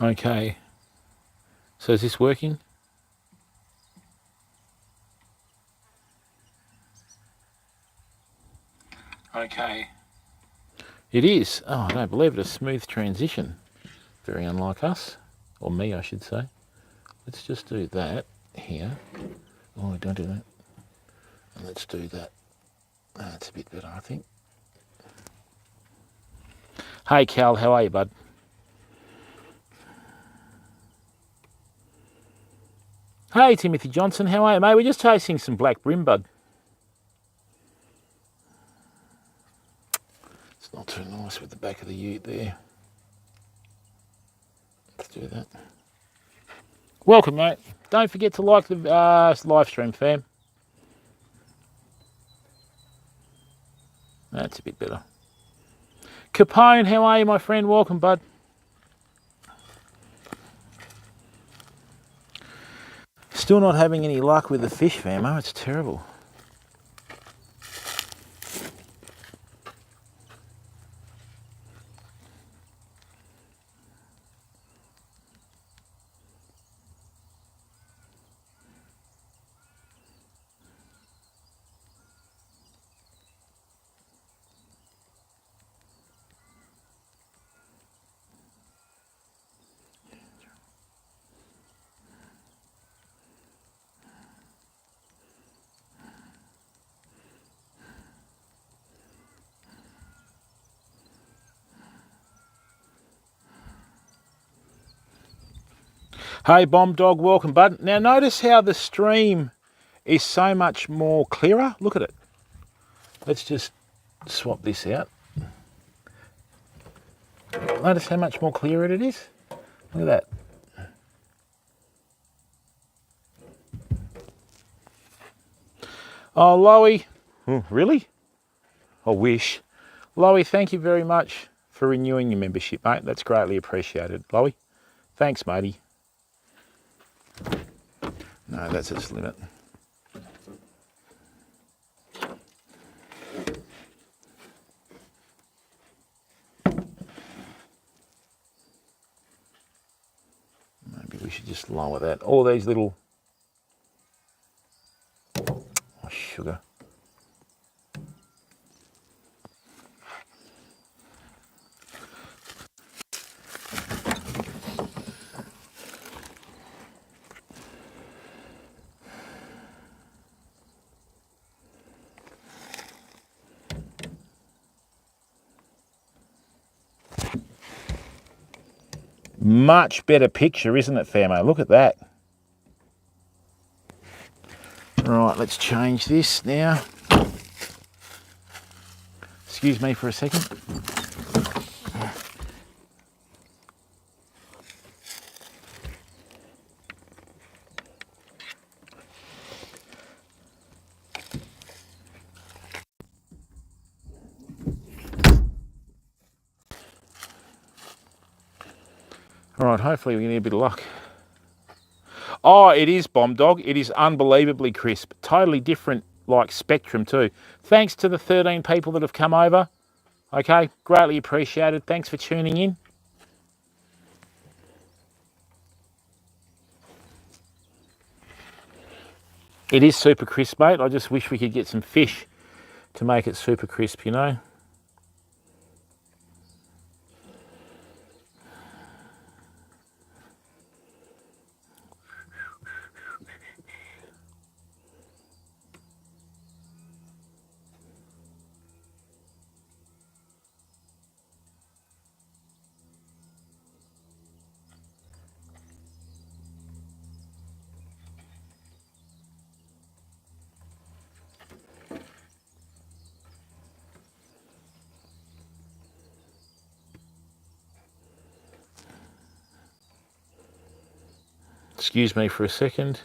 Okay. So is this working? Okay. It is. Oh, I don't believe it. A smooth transition. Very unlike us. Or me, I should say. Let's just do that here. Oh, don't do that. And let's do that. That's a bit better, I think. Hey, Cal, how are you, bud? Hey, Timothy Johnson, how are you, mate? We're just tasting some black Bream, bud. It's not too nice with the back of the ute there. Let's do that. Welcome, mate. Don't forget to like the live stream, fam. That's a bit better. Capone, how are you, my friend? Welcome, bud. Still not having any luck with the fish, fam. Oh, it's terrible. Hey, Bomb Dog, welcome, bud. Now, notice how the stream is so much more clearer. Look at it. Let's just swap this out. Notice how much more clearer it is. Look at that. Oh, Loey. Really? I wish. Loey, thank you very much for renewing your membership, mate. That's greatly appreciated. Loey, thanks, matey. No, that's its limit. Maybe we should just lower that. All these little... Oh, sugar. Much better picture, isn't it, famo? Look at that. Right, let's change this now. Excuse me for a second. All right, hopefully we get a bit of luck. Oh, it is, Bomb Dog. It is unbelievably crisp. Totally different, like, spectrum too. Thanks to the 13 people that have come over. Okay, greatly appreciated. Thanks for tuning in. It is super crisp, mate. I just wish we could get some fish to make it super crisp, you know. Excuse me for a second.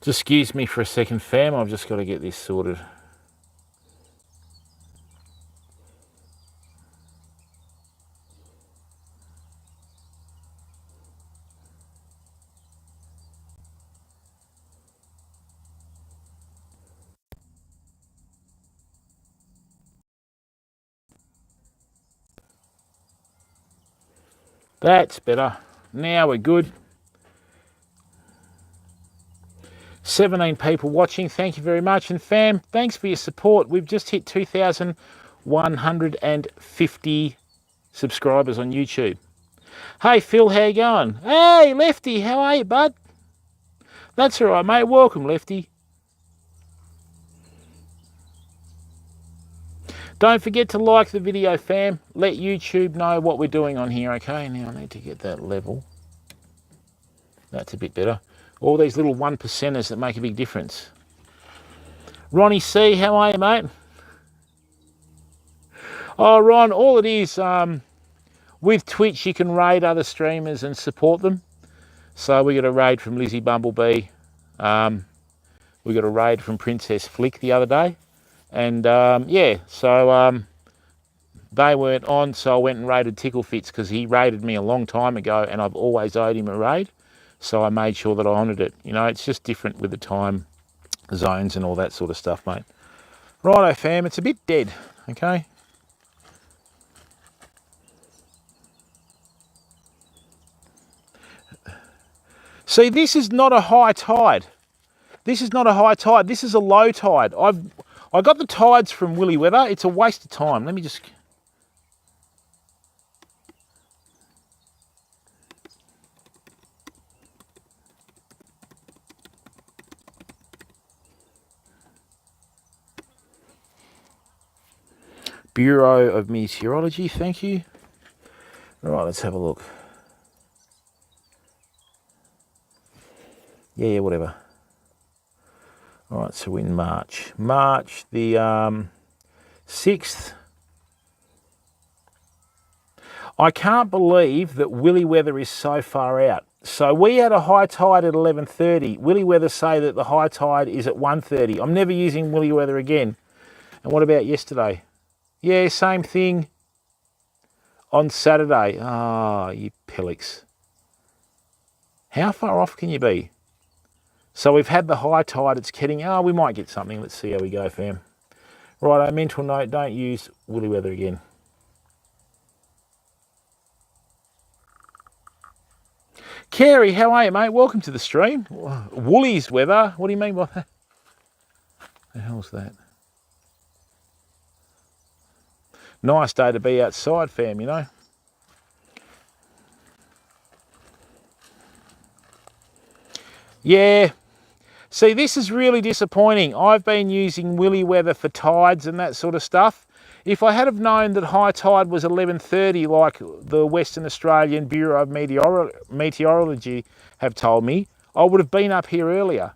Just excuse me for a second, fam. I've just got to get this sorted. That's better. Now we're good. 17 people watching. Thank you very much. And fam, thanks for your support. We've just hit 2,150 subscribers on YouTube. Hey, Phil, how you going? Hey, Lefty, how are you, bud? That's all right, mate. Welcome, Lefty. Don't forget to like the video, fam. Let YouTube know what we're doing on here, okay? Now I need to get that level. That's a bit better. All these little 1%ers that make a big difference. Ronnie C, how are you, mate? Oh, Ron, all it is, with Twitch, you can raid other streamers and support them. So we got a raid from Lizzie Bumblebee. We got a raid from Princess Flick the other day. And yeah, so they weren't on, so I went and raided Ticklefits because he raided me a long time ago and I've always owed him a raid. So I made sure that I honoured it. You know, it's just different with the time zones and all that sort of stuff, mate. Righto, fam, it's a bit dead, okay? See, this is not a high tide. This is not a high tide. This is a low tide. I got the tides from Willy Weather. It's a waste of time. Let me just... Bureau of Meteorology, thank you. All right, let's have a look. Yeah, whatever. All right, so we're in March. March the 6th. I can't believe that Willy Weather is so far out. So we had a high tide at 11:30. Willy Weather say that the high tide is at 1:30. I'm never using Willy Weather again. And what about yesterday? Yeah, same thing on Saturday. Ah, you pellix. How far off can you be? So we've had the high tide. It's getting, we might get something. Let's see how we go, fam. Right, a mental note, don't use Willy Weather again. Carey, how are you, mate? Welcome to the stream. Woolies weather. What do you mean by that? The hell's that? Nice day to be outside, fam, you know. Yeah. See, this is really disappointing. I've been using Willy Weather for tides and that sort of stuff. If I had have known that high tide was 11:30, like the Western Australian Bureau of Meteorology have told me, I would have been up here earlier.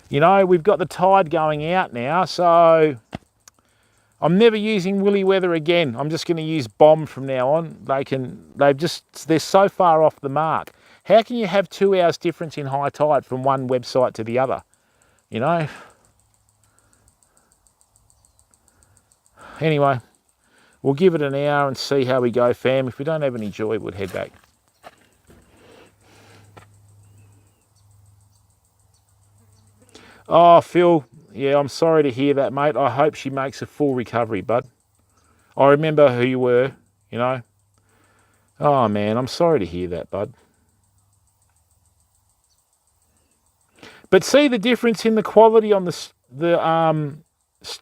You know, we've got the tide going out now, so I'm never using Willy Weather again. I'm just going to use Bomb from now on. They're so far off the mark. How can you have 2 hours difference in high tide from one website to the other? You know? Anyway, we'll give it an hour and see how we go, fam. If we don't have any joy, we'll head back. Oh, Phil, yeah, I'm sorry to hear that, mate. I hope she makes a full recovery, bud. I remember who you were, you know. Oh, man, I'm sorry to hear that, bud. But see the difference in the quality on the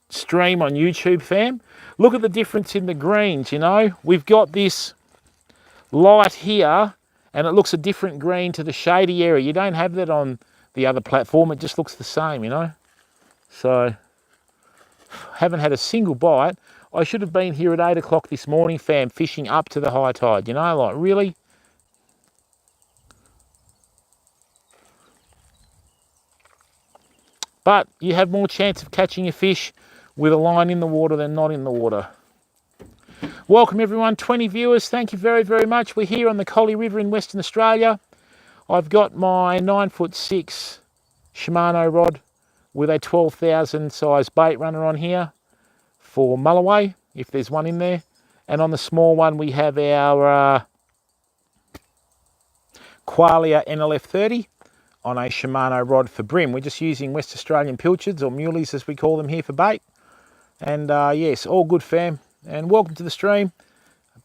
stream on YouTube, fam? Look at the difference in the greens, you know. We've got this light here, and it looks a different green to the shady area. You don't have that on the other platform. It just looks the same, you know. So, haven't had a single bite. I should have been here at 8 o'clock this morning, fam, fishing up to the high tide, you know, like, really? But you have more chance of catching a fish with a line in the water than not in the water. Welcome everyone, 20 viewers. Thank you very, very much. We're here on the Collie River in Western Australia. I've got my 9'6" Shimano rod with a 12,000 size bait runner on here for mulloway, if there's one in there. And on the small one, we have our Qualia NLF30 on a Shimano rod for bream. We're just using West Australian pilchards, or muleys as we call them here, for bait. And yes, all good, fam. And welcome to the stream.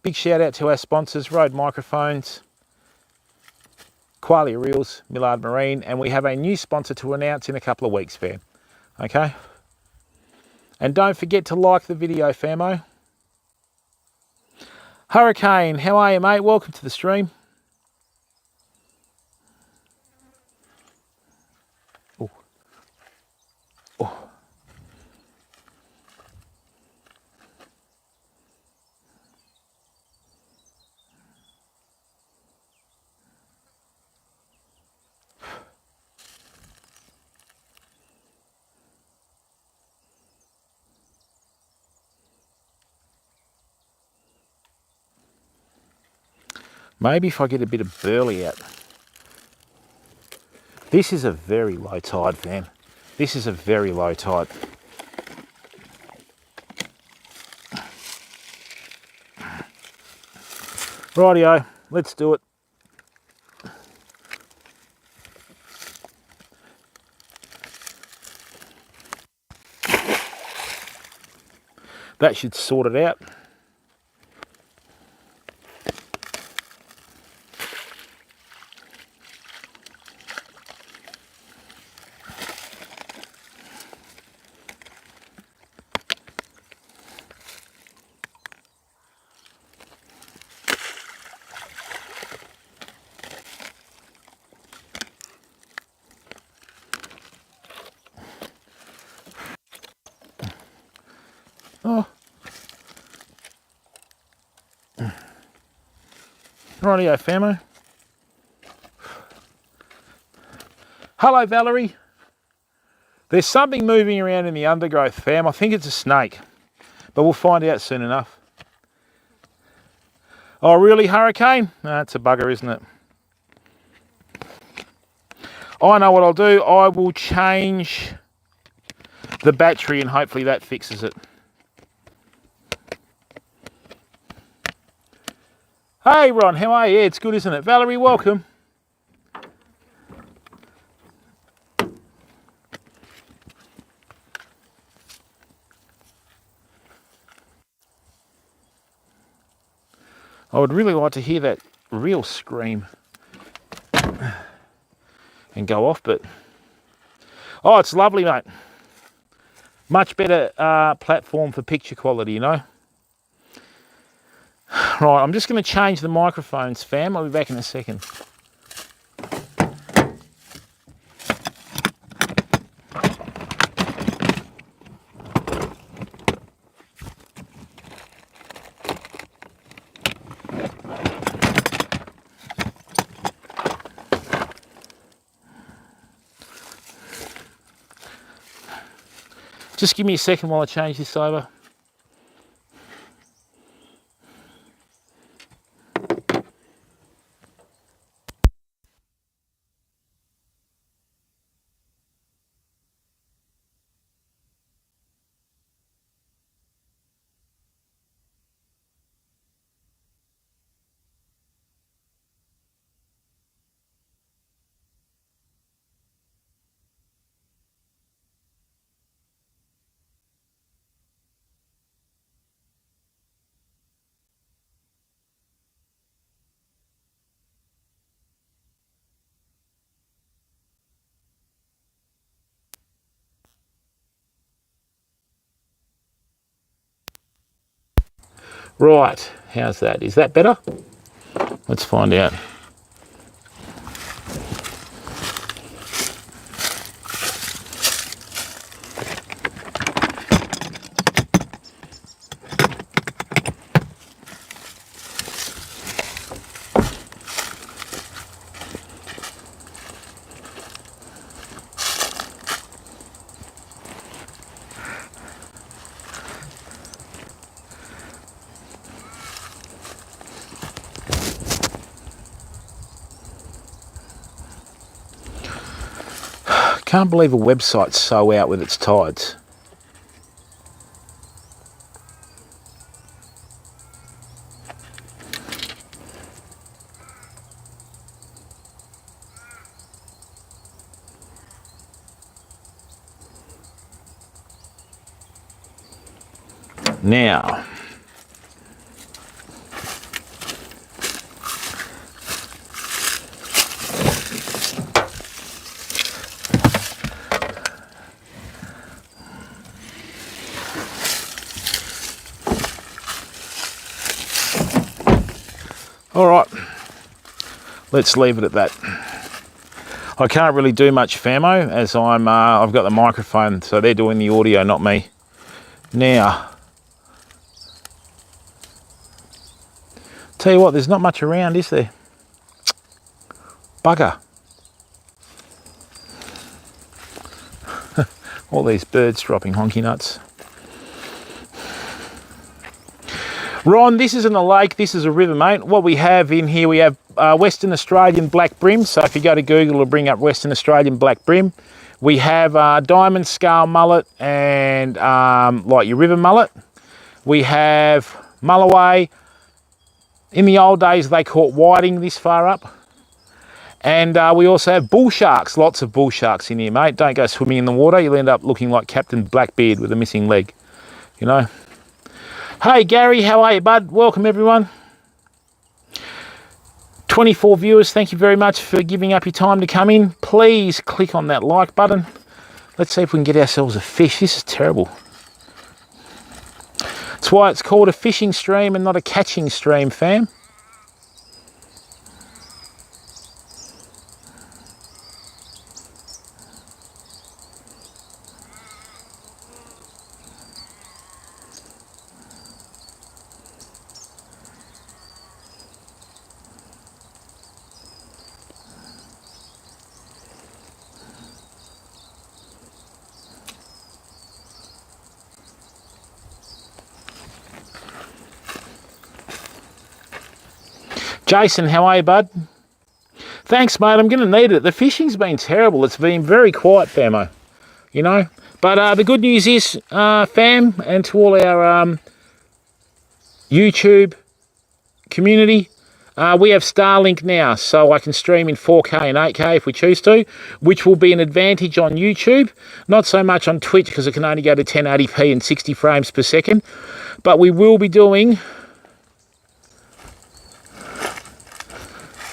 Big shout out to our sponsors, Rode Microphones, Qualia Reels, Millard Marine, and we have a new sponsor to announce in a couple of weeks, fam. Okay? And don't forget to like the video, famo. Hurricane, how are you, mate? Welcome to the stream. Oh. Oh. Maybe if I get a bit of burley out. This is a very low tide, fam. This is a very low tide. Rightio, let's do it. That should sort it out. Oh. Rightio, famo. Hello, Valerie. There's something moving around in the undergrowth, fam. I think it's a snake, but we'll find out soon enough. Oh, really, Hurricane? No, it's a bugger, isn't it? I know what I'll do. I will change the battery and hopefully that fixes it. Hey, Ron, how are you? Yeah, it's good, isn't it? Valerie, welcome. I would really like to hear that reel scream and go off, but... Oh, it's lovely, mate. Much better platform for picture quality, you know? Right, I'm just going to change the microphones, fam. I'll be back in a second. Just give me a second while I change this over. Right, how's that? Is that better? Let's find out. Can't believe a website's so out with its tides. Now, all right, let's leave it at that. I can't really do much famo as I've got the microphone, so they're doing the audio, not me. Now, tell you what, there's not much around, is there? Bugger. All these birds dropping honky nuts. Ron, this isn't a lake, this is a river, mate. What we have in here, we have Western Australian black bream. So if you go to Google, it'll bring up Western Australian black bream. We have diamond scale mullet and like your river mullet. We have mulloway. In the old days, they caught whiting this far up. And we also have bull sharks, lots of bull sharks in here, mate. Don't go swimming in the water. You'll end up looking like Captain Blackbeard with a missing leg, you know. Hey, Gary, how are you, bud? Welcome, everyone. 24 viewers, thank you very much for giving up your time to come in. Please click on that like button. Let's see if we can get ourselves a fish. This is terrible. That's why it's called a fishing stream and not a catching stream, fam. Jason, how are you, bud? Thanks, mate. I'm going to need it. The fishing's been terrible. It's been very quiet, famo, you know. But the good news is, fam, and to all our YouTube community, we have Starlink now, so I can stream in 4K and 8K if we choose to, which will be an advantage on YouTube. Not so much on Twitch because it can only go to 1080p and 60 frames per second. But we will be doing...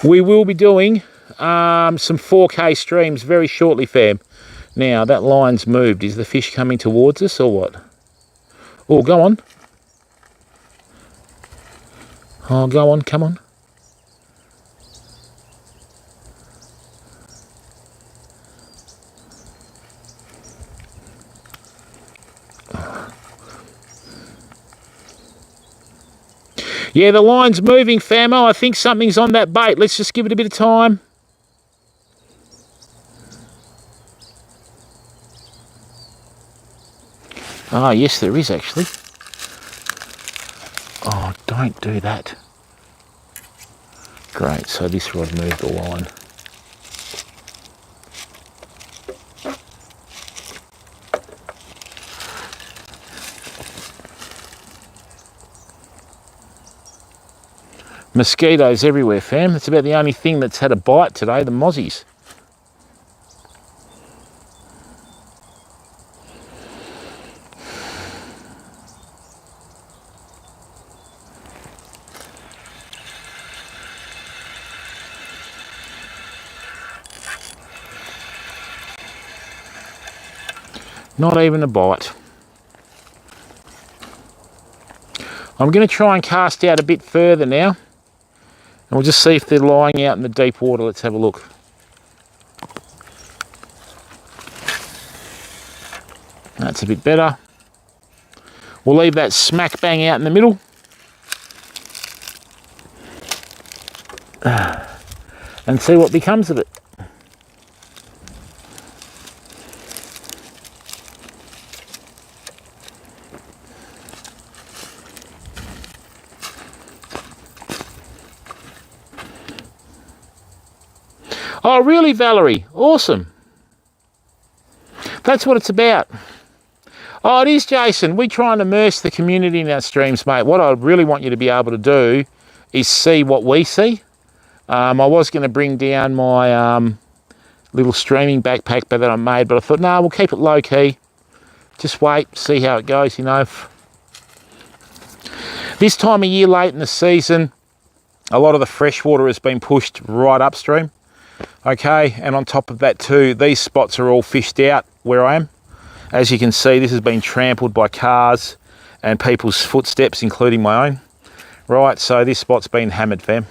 some 4K streams very shortly, fam. Now, that line's moved. Is the fish coming towards us or what? Oh, go on. Oh, go on, come on. Yeah, the line's moving, famo. I think something's on that bait. Let's just give it a bit of time. Ah, yes, there is actually. Oh, don't do that. Great, so this rod moved the line. Mosquitoes everywhere, fam. That's about the only thing that's had a bite today, the mozzies. Not even a bite. I'm going to try and cast out a bit further now. And we'll just see if they're lying out in the deep water. Let's have a look. That's a bit better. We'll leave that smack bang out in the middle. And see what becomes of it. Oh, really, Valerie? Awesome. That's what it's about. Oh, it is, Jason. We try and immerse the community in our streams, mate. What I really want you to be able to do is see what we see. I was going to bring down my little streaming backpack that I made, but I thought, no, we'll keep it low key. Just wait, see how it goes, you know. This time of year, late in the season, a lot of the fresh water has been pushed right upstream. Okay, and on top of that too, these spots are all fished out where I am. As you can see, this has been trampled by cars and people's footsteps, including my own. Right, so this spot's been hammered, fam.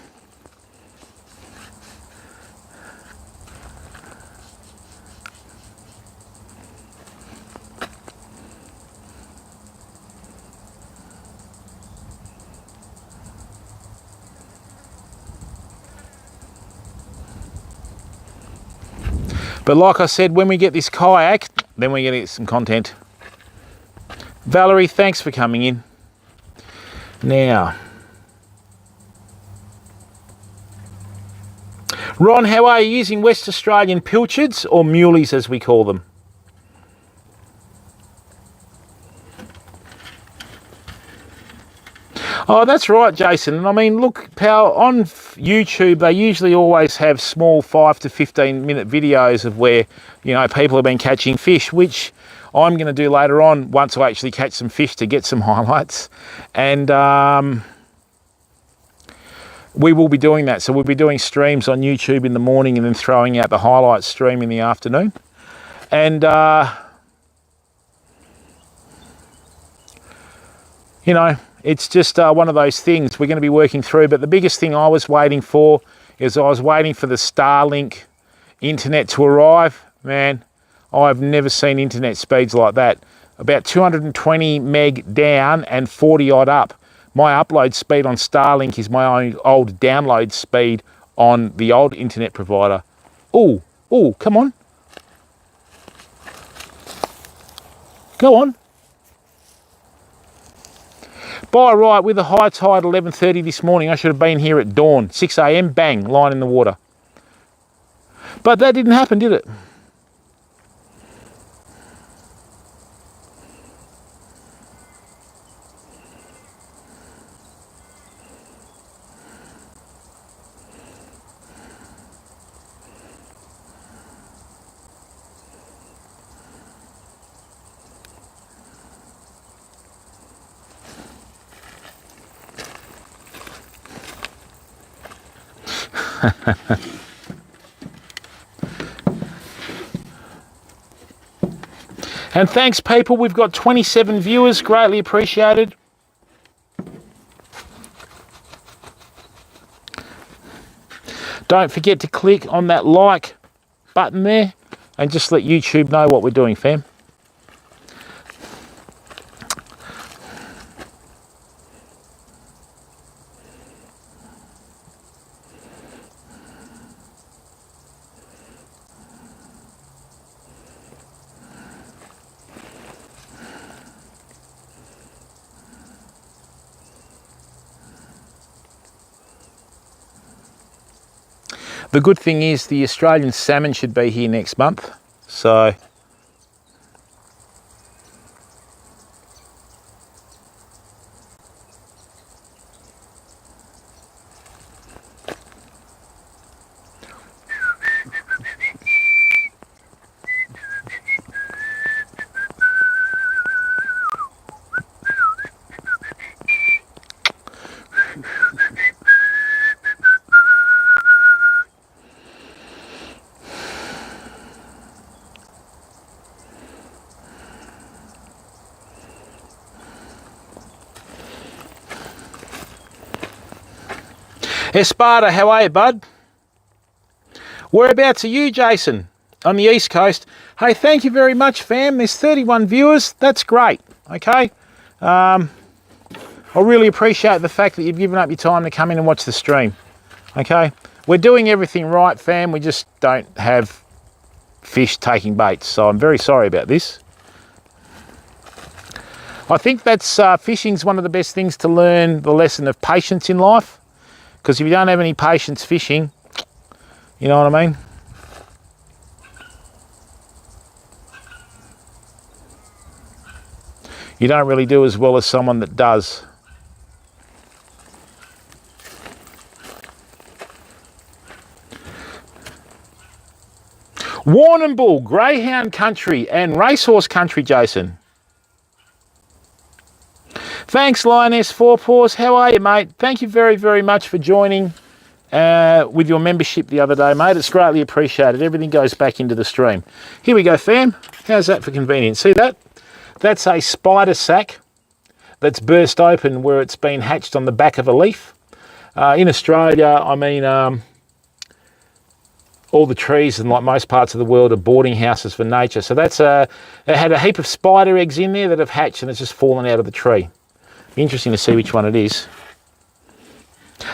But like I said, when we get this kayak, then we're going to get some content. Valerie, thanks for coming in. Now, Ron, how are you using West Australian pilchards or muleys as we call them? Oh, that's right, Jason. And I mean, look, pal, on YouTube, they usually always have small 5 to 15 minute videos of where, you know, people have been catching fish, which I'm going to do later on once I actually catch some fish to get some highlights. And we will be doing that. So we'll be doing streams on YouTube in the morning and then throwing out the highlights stream in the afternoon. And, you know, it's just one of those things we're going to be working through. But the biggest thing I was waiting for is I was waiting for the Starlink internet to arrive. Man, I've never seen internet speeds like that. About 220 meg down and 40 odd up. My upload speed on Starlink is my own old download speed on the old internet provider. Oh, come on. Go on. By right, with a high tide 11:30 this morning, I should have been here at dawn. 6 a.m, bang, line in the water. But that didn't happen, did it? And thanks, people. We've got 27 viewers. Greatly appreciated. Don't forget to click on that like button there and just let YouTube know what we're doing, fam. The good thing is the Australian salmon should be here next month, so Esparta, how are you, bud? Whereabouts are you, Jason? On the East Coast. Hey, thank you very much, fam. There's 31 viewers. That's great, okay? I really appreciate the fact that you've given up your time to come in and watch the stream, okay? We're doing everything right, fam. We just don't have fish taking baits, so I'm very sorry about this. I think that's fishing's one of the best things to learn the lesson of patience in life. Because if you don't have any patience fishing, you know what I mean? you don't really do as well as someone that does. Warrnambool, greyhound country and racehorse country, Jason. Thanks, Lioness Four Paws. How are you, mate? Thank you very, very much for joining with your membership the other day, mate. It's greatly appreciated. Everything goes back into the stream. Here we go, fam. How's that for convenience? See that? That's a spider sac that's burst open where it's been hatched on the back of a leaf. In Australia, I mean, all the trees in like most parts of the world are boarding houses for nature. So that's it had a heap of spider eggs in there that have hatched and it's just fallen out of the tree. Interesting to see which one it is.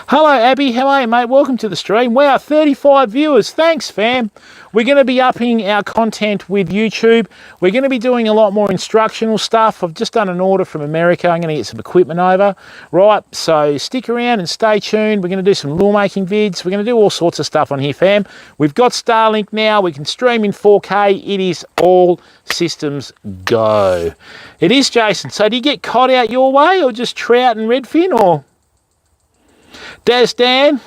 Hello, Abby. How are you, mate? Welcome to the stream. Wow, 35 viewers. Thanks, fam. We're going to be upping our content with YouTube. We're going to be doing a lot more instructional stuff. I've just done an order from America. I'm going to get some equipment over. Right, so stick around and stay tuned. We're going to do some lure making vids. We're going to do all sorts of stuff on here, fam. We've got Starlink now. We can stream in 4K. It is all systems go. It is, Jason. So do you get cod out your way or just trout and redfin or... Daz Dan,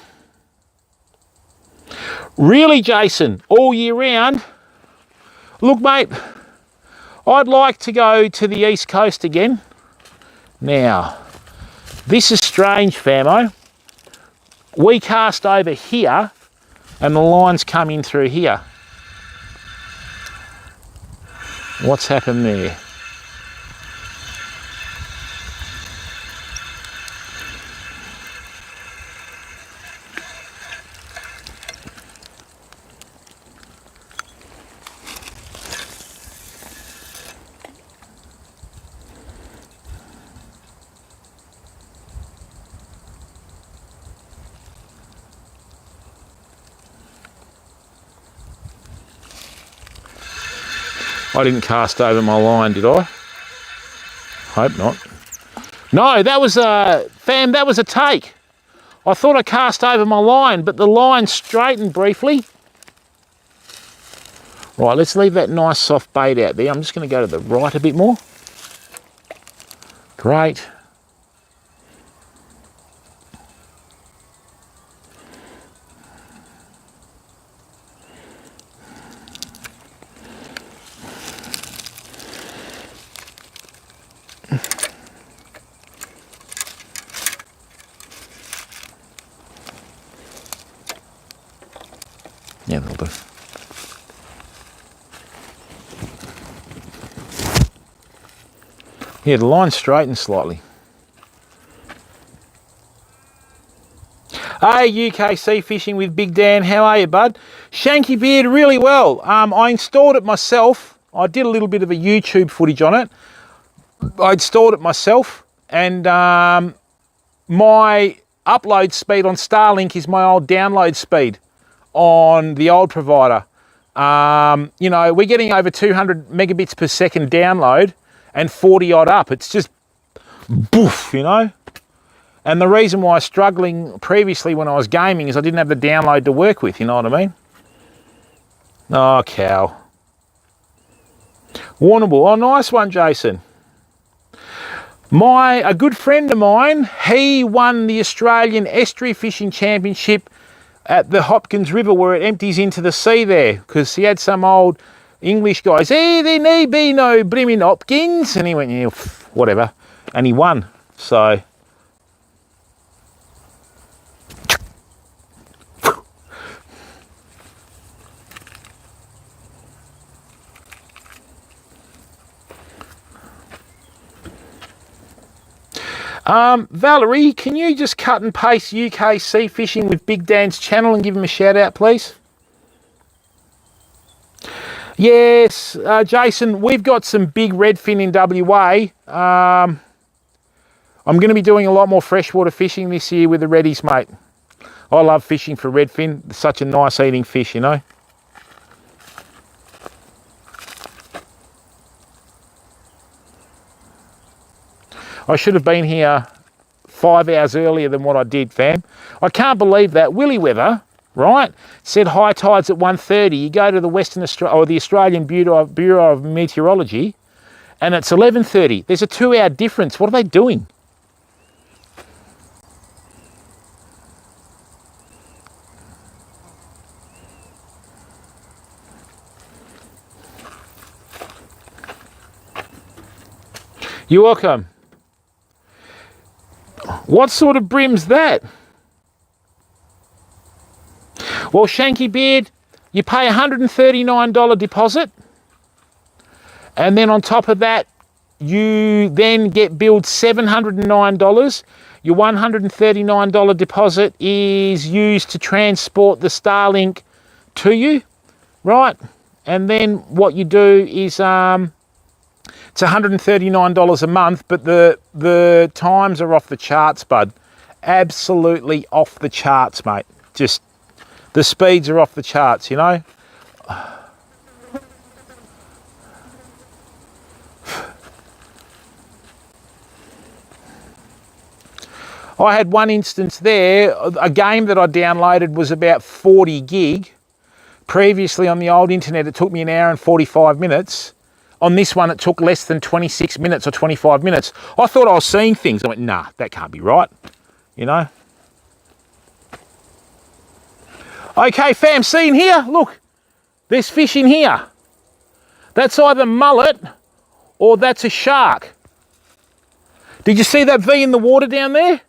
really, Jason, all year round? Look, mate, I'd like to go to the East Coast again. Now, this is strange, famo. We cast over here and the lines come in through here. What's happened there? I didn't cast over my line, did I? Hope not. No, that was fam, that was a take. I thought I cast over my line, but the line straightened briefly. Right, let's leave that nice soft bait out there. I'm just going to go to the right a bit more. Great. Yeah, that'll do. Yeah, the line straightened slightly. Hey, UKC Fishing with Big Dan. How are you, bud? Shanky Beard, really well. I installed it myself. I did a little bit of a YouTube footage on it. I installed it myself, and my upload speed on Starlink is my old download speed on the old provider. You know, we're getting over 200 megabits per second download and 40 odd up. It's just boof, you know. And the reason why I was struggling previously when I was gaming is I didn't have the download to work with, you know what I mean? Oh, cow. Warrnambool. Oh, nice one, Jason. A good friend of mine, he won the Australian Estuary Fishing Championship at the Hopkins River where it empties into the sea there, because he had some old English guys, hey, there need be no Bream in Hopkins, and he went, yeah, whatever, and he won. So Valerie, can you just cut and paste UK Sea Fishing with Big Dan's channel and give him a shout out, please? Yes, Jason, we've got some big redfin in WA. I'm going to be doing a lot more freshwater fishing this year with the reddies, mate. I love fishing for redfin. It's such a nice eating fish, you know. I should have been here 5 hours earlier than what I did, fam. I can't believe that. Willy Weather, right, said high tides at 1:30. You go to the Western Australia or the Australian Bureau of Meteorology, and it's 11:30. There's a 2-hour difference. What are they doing? You're welcome. What sort of brim's that? Well, Shanky Beard, you pay $139 deposit, and then on top of that, you then get billed $709. Your $139 deposit is used to transport the Starlink to you, right? And then what you do is it's $139 a month, but the times are off the charts, bud. Absolutely off the charts, mate. Just the speeds are off the charts, you know. I had one instance there, a game that I downloaded was about 40 gig. Previously on the old internet, it took me an hour and 45 minutes. On this one, it took less than 26 minutes or 25 minutes. I thought I was seeing things. I went, nah, that can't be right, you know. Okay, fam, see in here? Look, there's fish in here. That's either mullet or that's a shark. Did you see that V in the water down there?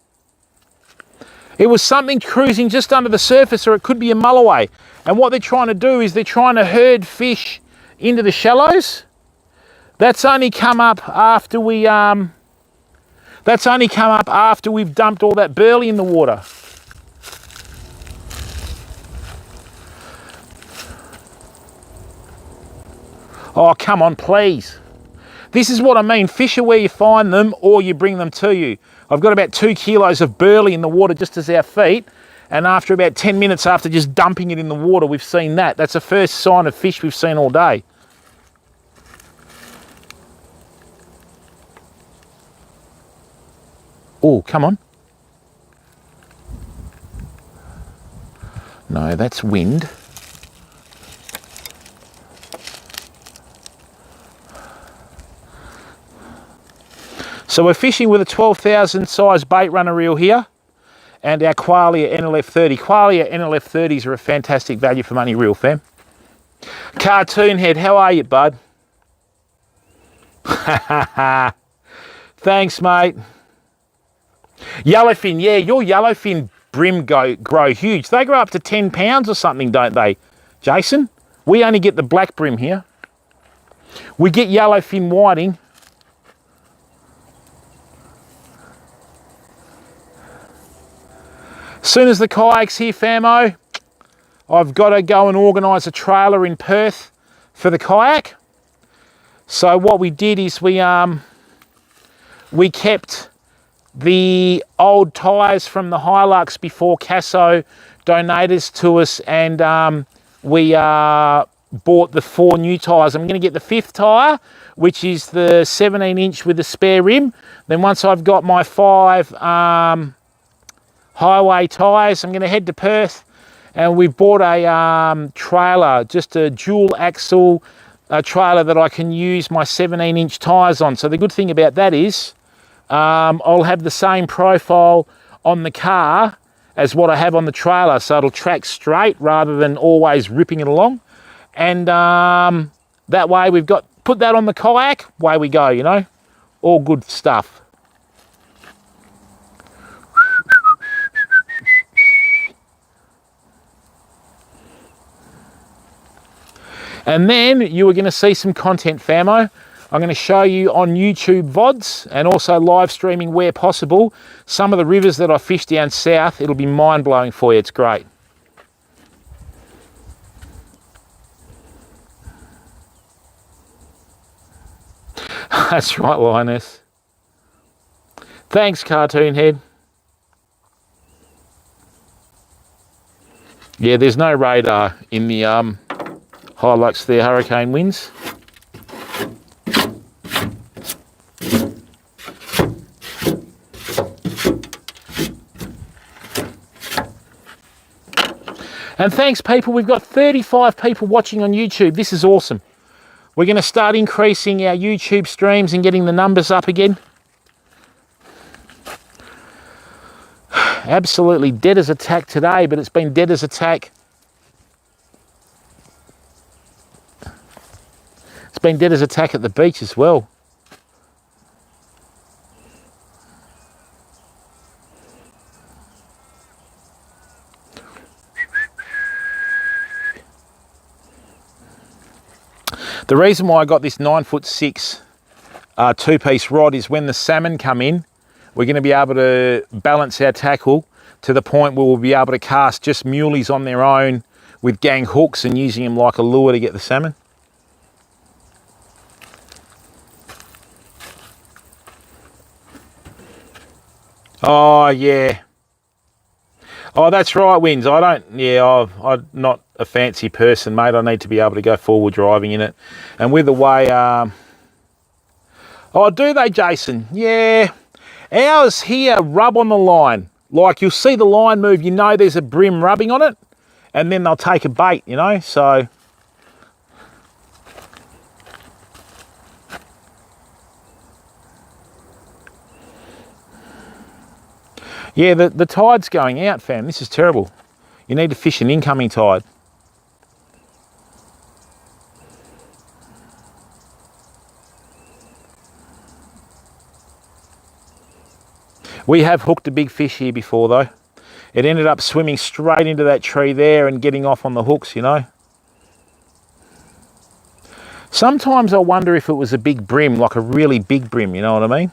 It was something cruising just under the surface, or it could be a mulloway. And what they're trying to do is they're trying to herd fish into the shallows. That's only come up after we've dumped all that burley in the water. Oh, come on, please. This is what I mean. Fish are where you find them or you bring them to you. I've got about 2 kilos of burley in the water just as our feet. And after about 10 minutes after just dumping it in the water, we've seen that. That's the first sign of fish we've seen all day. Oh, come on. No, that's wind. So we're fishing with a 12,000 size bait runner reel here and our Qualia NLF30. Qualia NLF30s are a fantastic value for money reel, fam. Cartoon Head, how are you, bud? Thanks, mate. Yellowfin, yeah, your yellowfin brim grow huge. They grow up to 10 pounds or something, don't they, Jason? We only get the black brim here. We get yellowfin whiting. As soon as the kayak's here, famo, I've got to go and organise a trailer in Perth for the kayak. So what we did is we kept the old tyres from the Hilux before Casso donated to us, and we bought the 4 new tyres. I'm going to get the 5th tyre, which is the 17-inch with the spare rim. Then once I've got my 5 highway tyres, I'm going to head to Perth, and we've bought a trailer, just a dual axle trailer that I can use my 17-inch tyres on. So the good thing about that is I'll have the same profile on the car as what I have on the trailer, so it'll track straight rather than always ripping it along. And that way we've got, put that on the kayak, away we go, you know, all good stuff. And then you are going to see some content, famo. I'm going to show you on YouTube VODs and also live streaming where possible some of the rivers that I fish down south. It'll be mind-blowing for you. It's great. That's right, Linus. Thanks, Cartoon Head. Yeah, there's no radar in the Hilux there, hurricane winds. And thanks, people. We've got 35 people watching on YouTube. This is awesome. We're going to start increasing our YouTube streams and getting the numbers up again. Absolutely dead as a tack today, but it's been dead as a tack. It's been dead as a tack at the beach as well. The reason why I got this 9'6" two-piece rod is when the salmon come in, we're going to be able to balance our tackle to the point where we'll be able to cast just muleys on their own with gang hooks and using them like a lure to get the salmon. Oh, yeah. Oh, that's right, Wins. I'm not a fancy person, mate. I need to be able to go forward driving in it. And with the way... Oh, do they, Jason? Yeah. Ours here rub on the line. Like, you'll see the line move, you know there's a brim rubbing on it, and then they'll take a bait, you know, so... Yeah, the tide's going out, fam. This is terrible. You need to fish an incoming tide. We have hooked a big fish here before, though. It ended up swimming straight into that tree there and getting off on the hooks, you know. Sometimes I wonder if it was a big brim, like a really big brim, you know what I mean?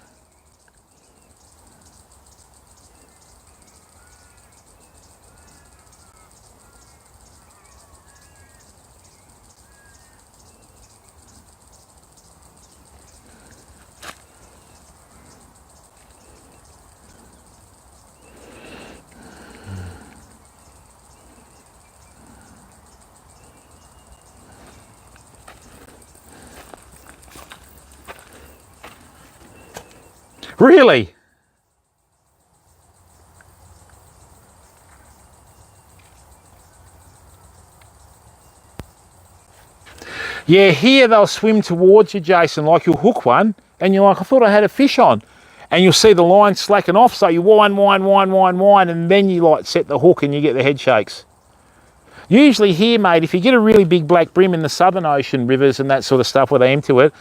Really? Yeah, here they'll swim towards you, Jason, like you'll hook one, and you're like, I thought I had a fish on. And you'll see the line slacken off, so you wind, and then you like set the hook and you get the head shakes. Usually here, mate, if you get a really big black brim in the Southern Ocean rivers and that sort of stuff where they empty it,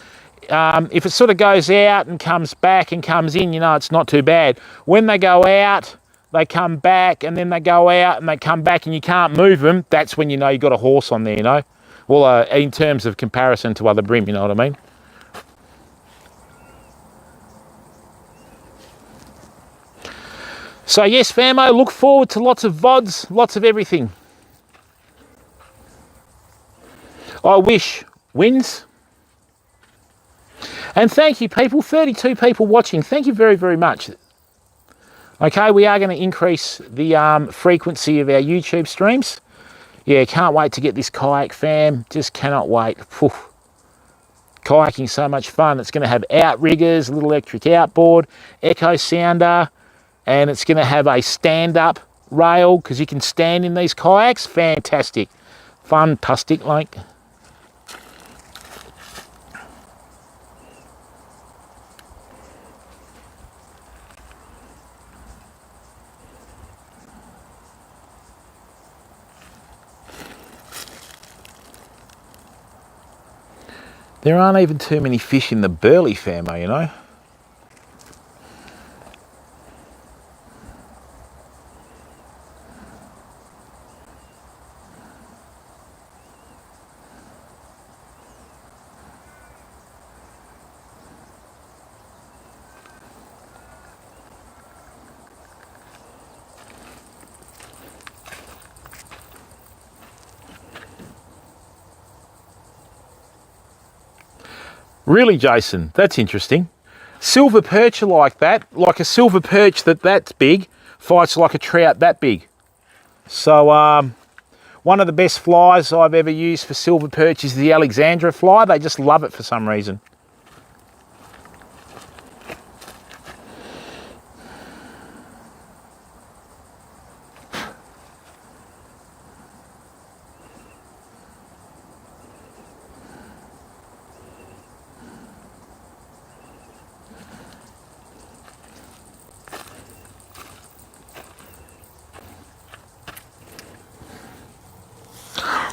if it sort of goes out and comes back and comes in, you know, it's not too bad. When they go out, they come back, and then they go out and they come back and you can't move them, that's when you know you've got a horse on there, you know. Well, in terms of comparison to other brim, you know what I mean? So yes, famo, look forward to lots of VODs, lots of everything. I wish. Wins. And thank you, people. 32 people watching. Thank you very, very much. Okay, we are going to increase the frequency of our YouTube streams. Yeah, can't wait to get this kayak, fam. Just cannot wait. Whew. Kayaking's so much fun. It's going to have outriggers, a little electric outboard, echo sounder, and it's going to have a stand-up rail because you can stand in these kayaks. Fantastic. Fantastic, like... There aren't even too many fish in the burley, famo, you know. Really, Jason, that's interesting. Silver perch are like that, like a silver perch that's big, fights like a trout that big. So one of the best flies I've ever used for silver perch is the Alexandra fly. They just love it for some reason.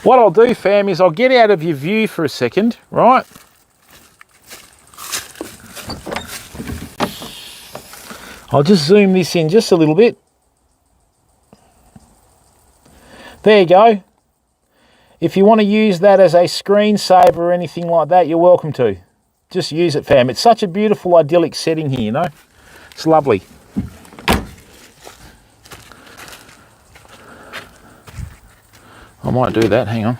What I'll do, fam, is I'll get out of your view for a second, right? I'll just zoom this in just a little bit. There you go. If you want to use that as a screensaver or anything like that, you're welcome to. Just use it, fam. It's such a beautiful, idyllic setting here, you know? It's lovely. I might do that, hang on.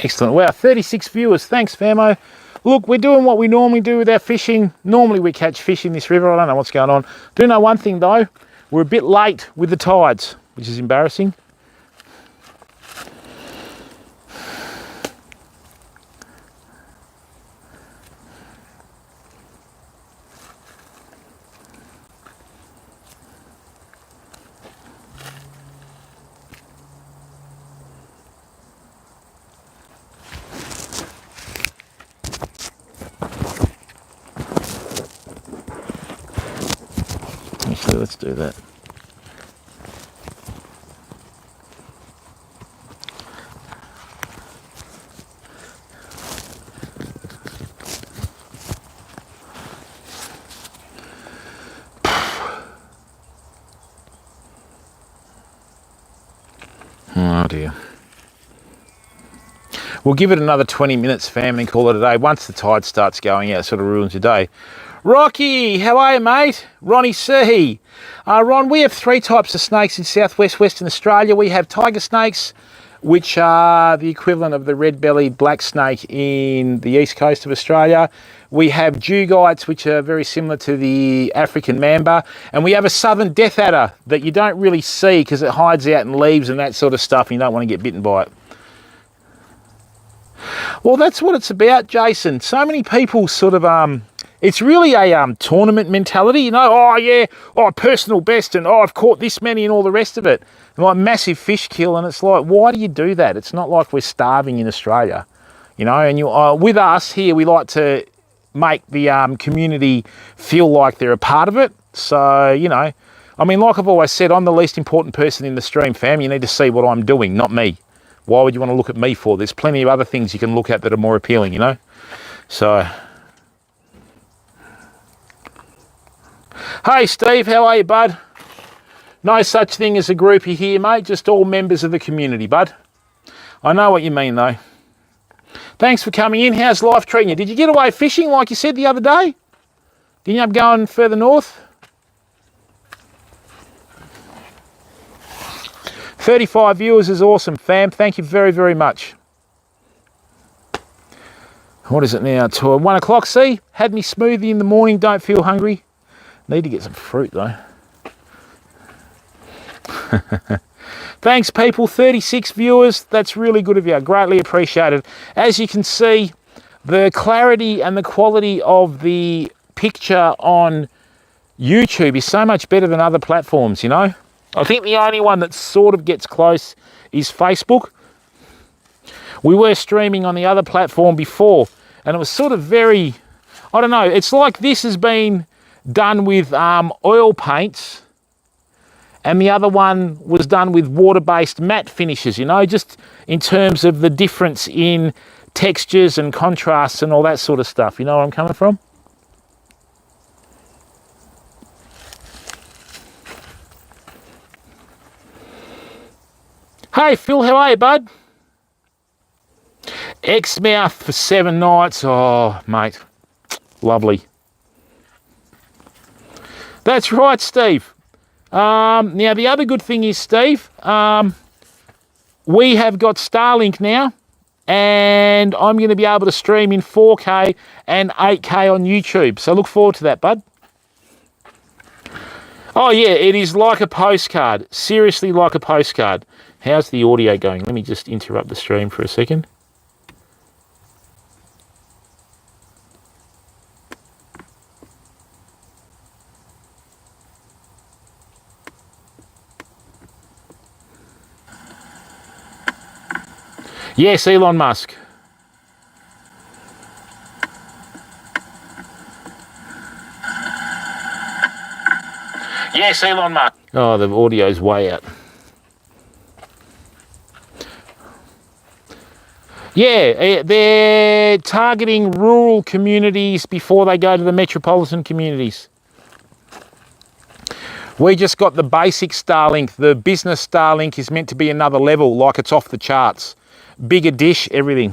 Excellent. Wow, 36 viewers. Thanks, famo. Look, we're doing what we normally do with our fishing. Normally we catch fish in this river. I don't know what's going on. Do know one thing though, we're a bit late with the tides, which is embarrassing. Actually, let's do that. Oh dear. We'll give it another 20 minutes, fam, and call it a day. Once the tide starts going out, it sort of ruins your day. Rocky, how are you, mate? Ronnie C. Ron, we have 3 types of snakes in southwest Western Australia. We have tiger snakes, which are the equivalent of the red-bellied black snake in the east coast of Australia. We have dugites, which are very similar to the African mamba. And we have a southern death adder that you don't really see because it hides out in leaves and that sort of stuff, and you don't want to get bitten by it. Well, that's what it's about, Jason. So many people sort of... it's really a tournament mentality, you know. Oh, yeah, oh, personal best, and oh, I've caught this many and all the rest of it. And like massive fish kill, and it's like, why do you do that? It's not like we're starving in Australia, you know. And you, with us here, we like to make the community feel like they're a part of it. So, you know, I mean, like I've always said, I'm the least important person in the stream, fam. You need to see what I'm doing, not me. Why would you want to look at me for? There's plenty of other things you can look at that are more appealing, you know. So... Hey Steve, how are you, bud? No such thing as a groupie here, mate. Just all members of the community, bud. I know what you mean, though. Thanks for coming in. How's life treating you? Did you get away fishing like you said the other day? Did you end up going further north? 35 viewers is awesome, fam. Thank you very, very much. What is it now? 1 o'clock, see? Had me smoothie in the morning. Don't feel hungry. Need to get some fruit though. Thanks people, 36 viewers. That's really good of you. Greatly appreciated. As you can see, the clarity and the quality of the picture on YouTube is so much better than other platforms, you know. I think the only one that sort of gets close is Facebook. We were streaming on the other platform before, and it was sort of very, I don't know, it's like this has been done with oil paints, and the other one was done with water-based matte finishes, you know, just in terms of the difference in textures and contrasts and all that sort of stuff. You know where I'm coming from? Hey, Phil, how are you, bud? Exmouth for 7 nights. Oh, mate, lovely. That's right, Steve. Now, the other good thing is, Steve, we have got Starlink now, and I'm going to be able to stream in 4K and 8K on YouTube. So look forward to that, bud. Oh, yeah, it is like a postcard. Seriously like a postcard. How's the audio going? Let me just interrupt the stream for a second. Yes, Elon Musk. Yes, Elon Musk. Oh, the audio's way out. Yeah, they're targeting rural communities before they go to the metropolitan communities. We just got the basic Starlink. The business Starlink is meant to be another level, like it's off the charts. Bigger dish, everything.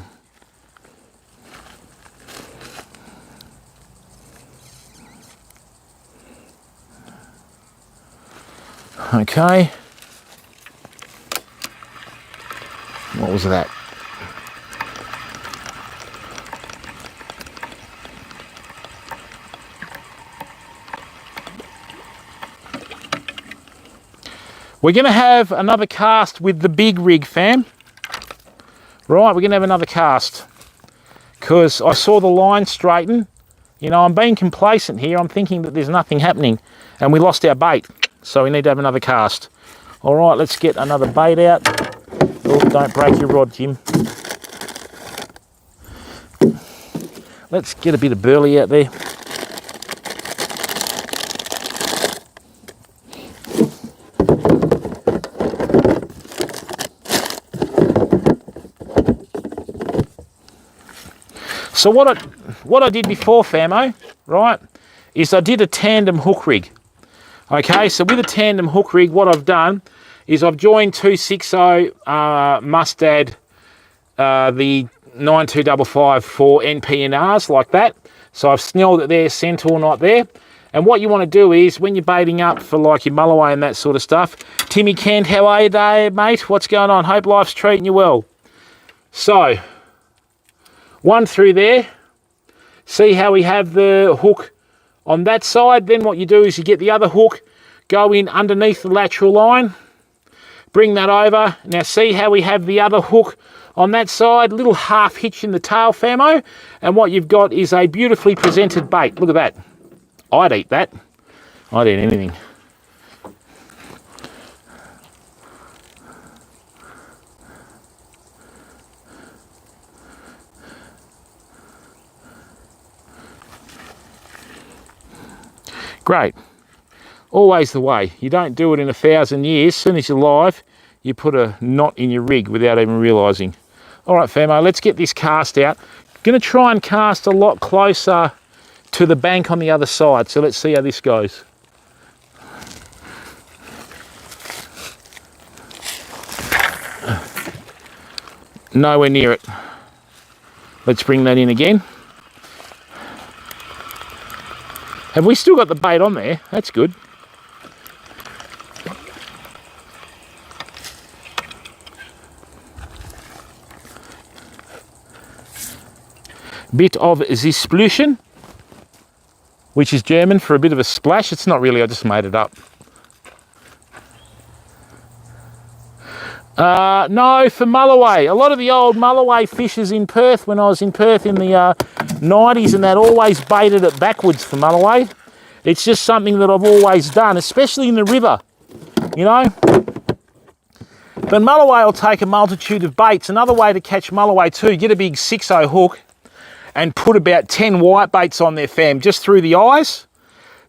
Okay. What was that? We're going to have another cast with the big rig, fam. Right, we're going to have another cast. Because I saw the line straighten. You know, I'm being complacent here. I'm thinking that there's nothing happening. And we lost our bait. So we need to have another cast. All right, let's get another bait out. Oh, don't break your rod, Jim. Let's get a bit of burley out there. So what I did before, famo, right, is I did a tandem hook rig. Okay, so with a tandem hook rig, what I've done is I've joined 260 Mustad, the 9255 for NPNRs like that. So I've snelled it there, centaur knot there. And what you want to do is, when you're baiting up for like your mulloway and that sort of stuff, Timmy Kent, how are you today, mate? What's going on? Hope life's treating you well. So, one through there. See how we have the hook on that side? Then what you do is you get the other hook, go in underneath the lateral line, bring that over. Now see how we have the other hook on that side, little half hitch in the tail, famo, and what you've got is a beautifully presented bait. Look at that. I'd eat that. I'd eat anything. Great. Always the way. You don't do it in 1,000 years. As soon as you're live, you put a knot in your rig without even realising. All right, famo, let's get this cast out. Going to try and cast a lot closer to the bank on the other side. So let's see how this goes. Nowhere near it. Let's bring that in again. Have we still got the bait on there? That's good. Bit of Zisplution, which is German for a bit of a splash. It's not really, I just made it up. No, for mulloway. A lot of the old mulloway fishers in Perth, when I was in Perth in the 90s and that, always baited it backwards for mulloway. It's just something that I've always done, especially in the river, you know. But mulloway will take a multitude of baits. Another way to catch mulloway too, get a big 6-0 hook and put about 10 white baits on there, fam, just through the eyes.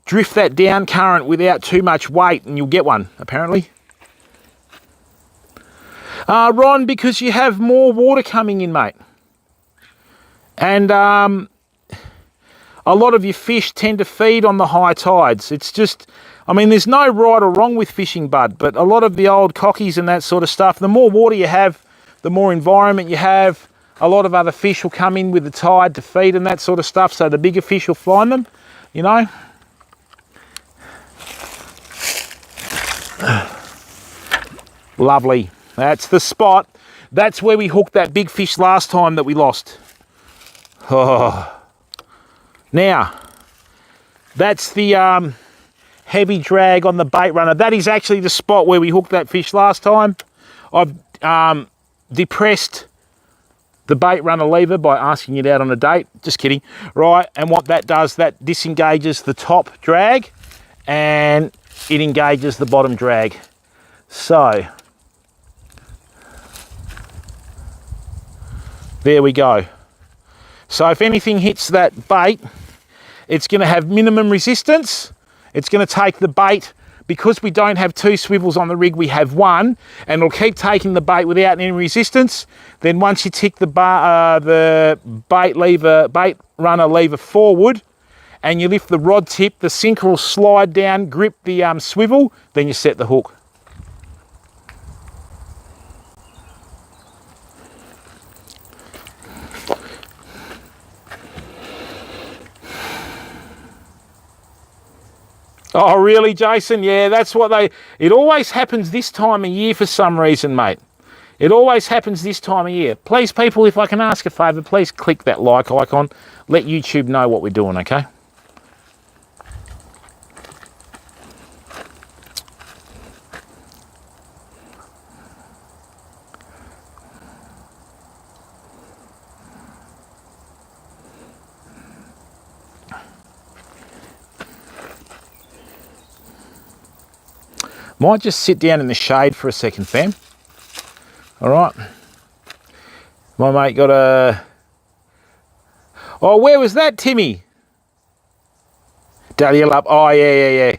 Drift that down current without too much weight and you'll get one, apparently. Ron, because you have more water coming in, mate. And a lot of your fish tend to feed on the high tides. It's just, I mean, there's no right or wrong with fishing, bud, but a lot of the old cockies and that sort of stuff, the more water you have, the more environment you have, a lot of other fish will come in with the tide to feed and that sort of stuff, so the bigger fish will find them, you know. Lovely. That's the spot. That's where we hooked that big fish last time that we lost. Oh. Now, that's the heavy drag on the bait runner. That is actually the spot where we hooked that fish last time. I've depressed the bait runner lever by asking it out on a date. Just kidding. Right, and what that does, that disengages the top drag and it engages the bottom drag. So, there we go. So if anything hits that bait, it's going to have minimum resistance. It's going to take the bait, because we don't have 2 swivels on the rig, we have 1, and it'll keep taking the bait without any resistance. Then once you tick the bait runner lever forward, and you lift the rod tip, the sinker will slide down, grip the swivel, then you set the hook. Oh, really, Jason? Yeah, that's what it always happens this time of year for some reason, mate. It always happens this time of year. Please, people, if I can ask a favour, please click that like icon. Let YouTube know what we're doing, okay? Might just sit down in the shade for a second, fam. All right. My mate got a... Oh, where was that, Timmy? Dalyellup. Oh, yeah.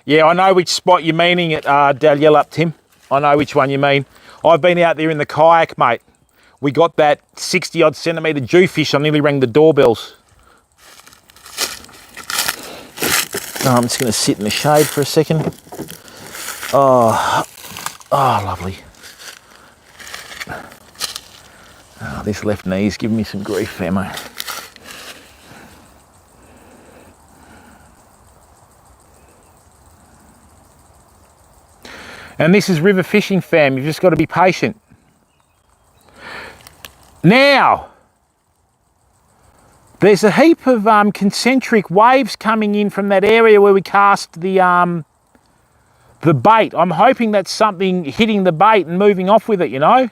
Yeah, I know which spot you're meaning at Dalyellup, Tim. I know which one you mean. I've been out there in the kayak, mate. We got that 60-odd centimetre jewfish. I nearly rang the doorbells. Oh, I'm just going to sit in the shade for a second. Oh, lovely. Oh, this left knee's giving me some grief, famo. And this is river fishing, fam. You've just got to be patient. Now, there's a heap of concentric waves coming in from that area where we cast the bait. I'm hoping that's something hitting the bait and moving off with it, you know?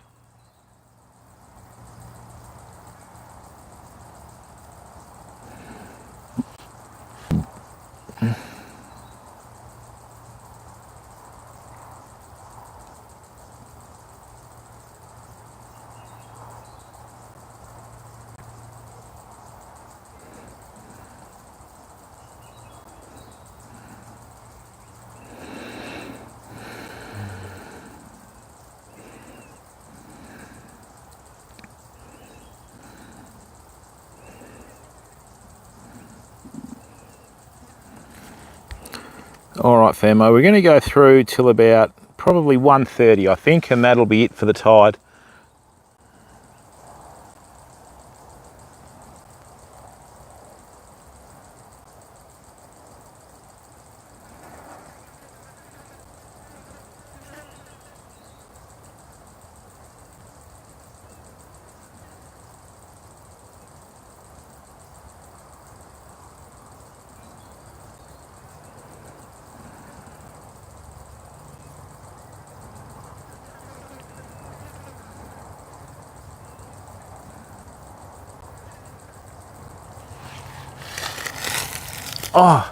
All right, famo, we're going to go through till about probably 1:30, I think, and that'll be it for the tide. Oh,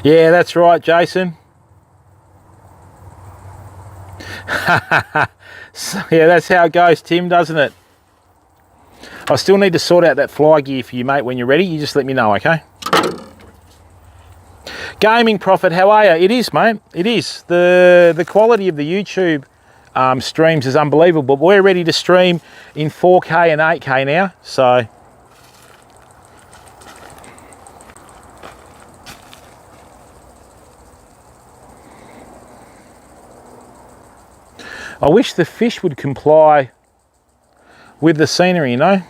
Yeah, that's right, Jason. So, yeah, that's how it goes, Tim, doesn't it? I still need to sort out that fly gear for you, mate. When you're ready, you just let me know, okay? Gaming Prophet, how are you? It is, mate. It is. The quality of the YouTube streams is unbelievable. But we're ready to stream in 4K and 8K now, so... I wish the fish would comply with the scenery, you know?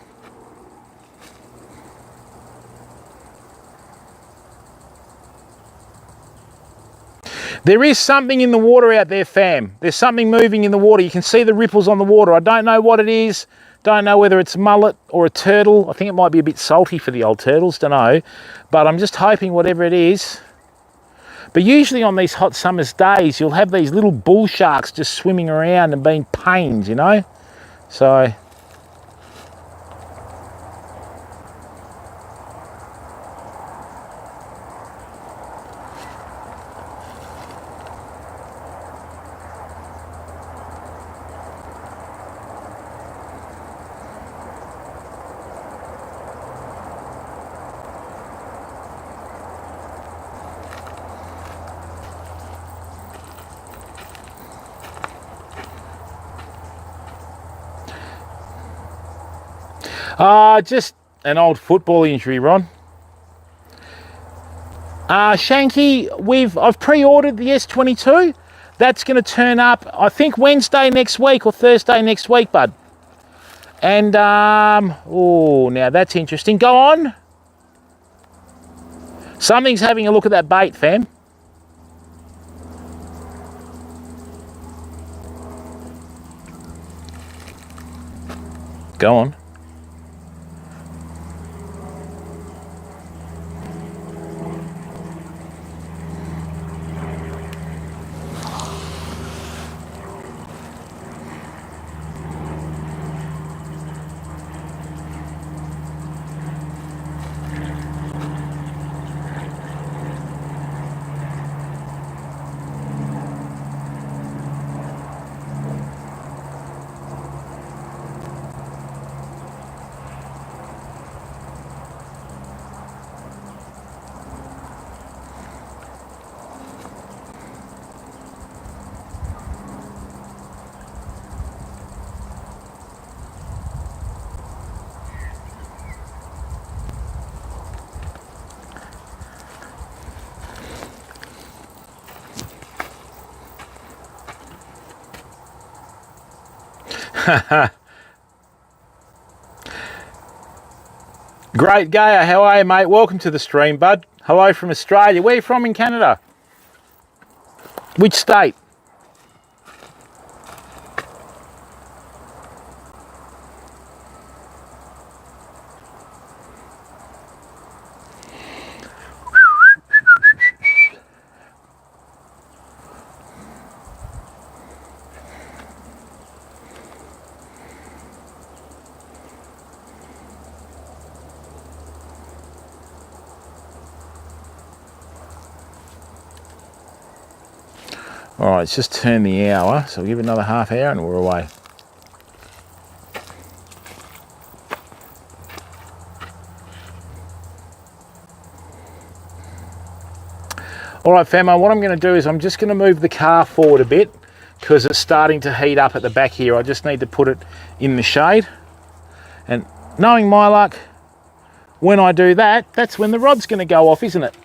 There is something in the water out there, fam. There's something moving in the water. You can see the ripples on the water. I don't know what it is. Don't know whether it's mullet or a turtle. I think it might be a bit salty for the old turtles, don't know. But I'm just hoping whatever it is. But usually on these hot summer's days, you'll have these little bull sharks just swimming around and being pains, you know? So... just an old football injury, Ron. Shanky, I've pre-ordered the S22. That's going to turn up, I think, Wednesday next week or Thursday next week, bud. And, oh, now that's interesting. Go on. Something's having a look at that bait, fam. Go on. Great Gaia, how are you, mate? Welcome to the stream, bud. Hello from Australia. Where are you from in Canada? Which state? All right, it's just turned the hour, so we'll give it another half hour and we're away. All right, famo, what I'm going to do is I'm just going to move the car forward a bit because it's starting to heat up at the back here. I just need to put it in the shade. And knowing my luck, when I do that, that's when the rod's going to go off, isn't it?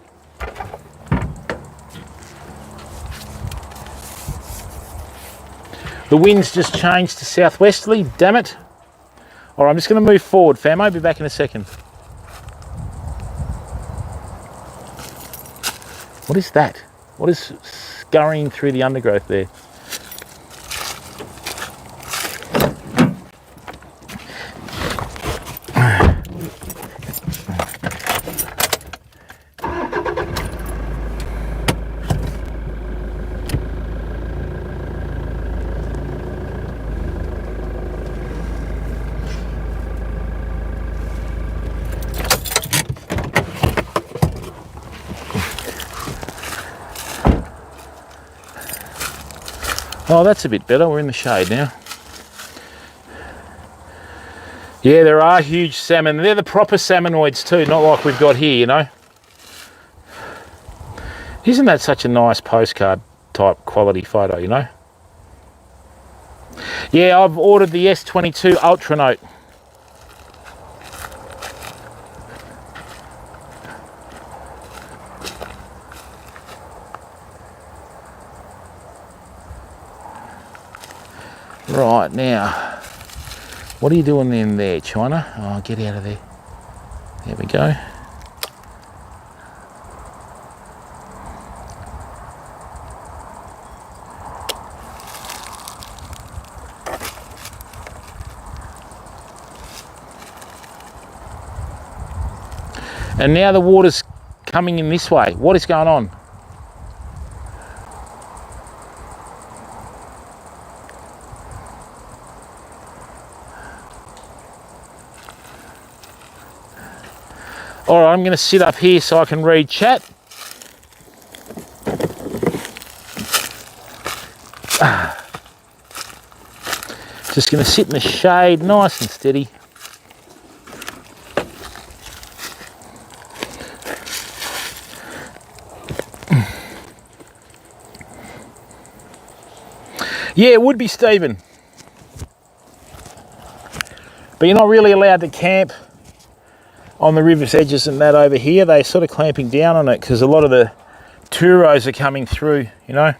The wind's just changed to southwesterly, damn it. All right, I'm just going to move forward, fam. I'll be back in a second. What is that? What is scurrying through the undergrowth there? Oh, that's a bit better. We're in the shade now. Yeah, there are huge salmon. They're the proper salmonoids too, not like we've got here, you know. Isn't that such a nice postcard type quality photo, you know? Yeah, I've ordered the S22 Ultra Note. Right, now, what are you doing in there, China? Oh, get out of there. There we go. And now the water's coming in this way. What is going on? All right, I'm going to sit up here so I can read chat. Just going to sit in the shade, nice and steady. Yeah, it would be, Stephen. But you're not really allowed to camp on the river's edges and that over here. They're sort of clamping down on it because a lot of the touros are coming through, you know.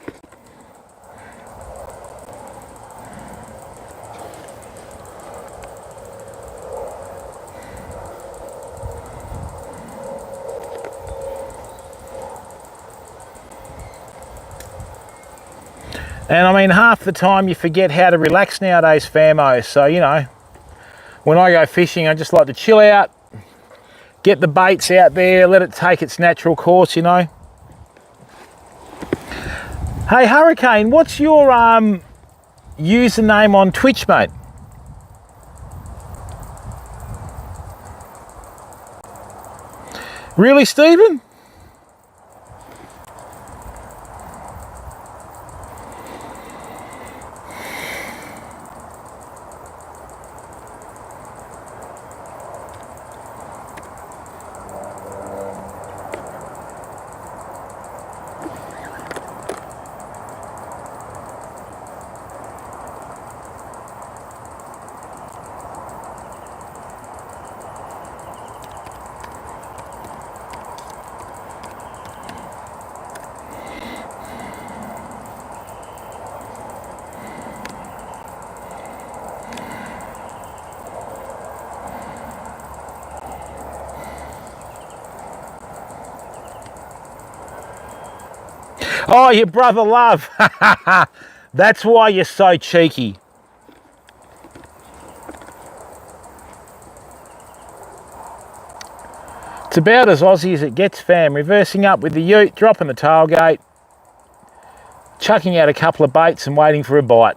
And I mean, half the time you forget how to relax nowadays, famo. So, you know, when I go fishing, I just like to chill out, get the baits out there, let it take its natural course, you know. Hey, Hurricane, what's your username on Twitch, mate? Really, Stephen? Oh, your brother love. That's why you're so cheeky. It's about as Aussie as it gets, fam. Reversing up with the ute, dropping the tailgate, chucking out a couple of baits and waiting for a bite.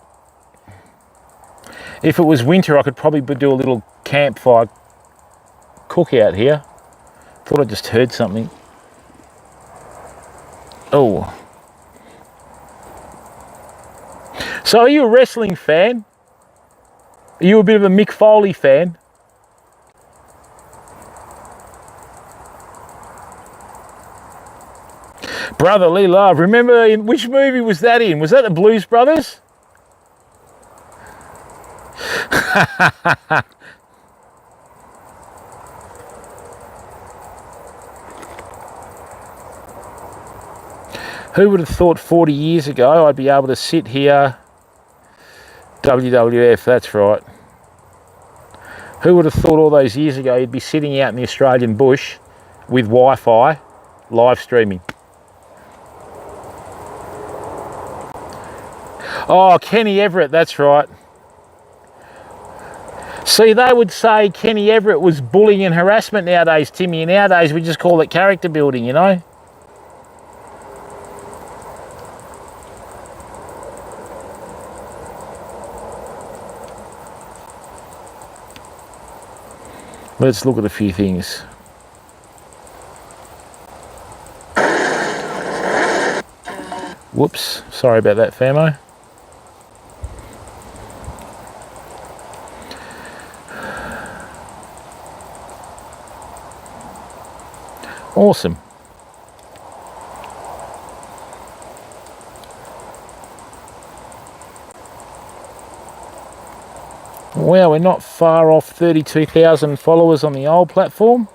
If it was winter, I could probably do a little campfire cookout here. Thought I just heard something. Oh. So are you a wrestling fan? Are you a bit of a Mick Foley fan? Brotherly love. Remember, in which movie was that in? Was that the Blues Brothers? Who would have thought 40 years ago I'd be able to sit here? WWF, that's right. Who would have thought all those years ago you'd be sitting out in the Australian bush with Wi-Fi, live streaming? Oh, Kenny Everett, that's right. See, they would say Kenny Everett was bullying and harassment nowadays, Timmy, and nowadays we just call it character building, you know? Let's look at a few things. Whoops, sorry about that, famo. Awesome. Well, we're not far off 32,000 followers on the old platform.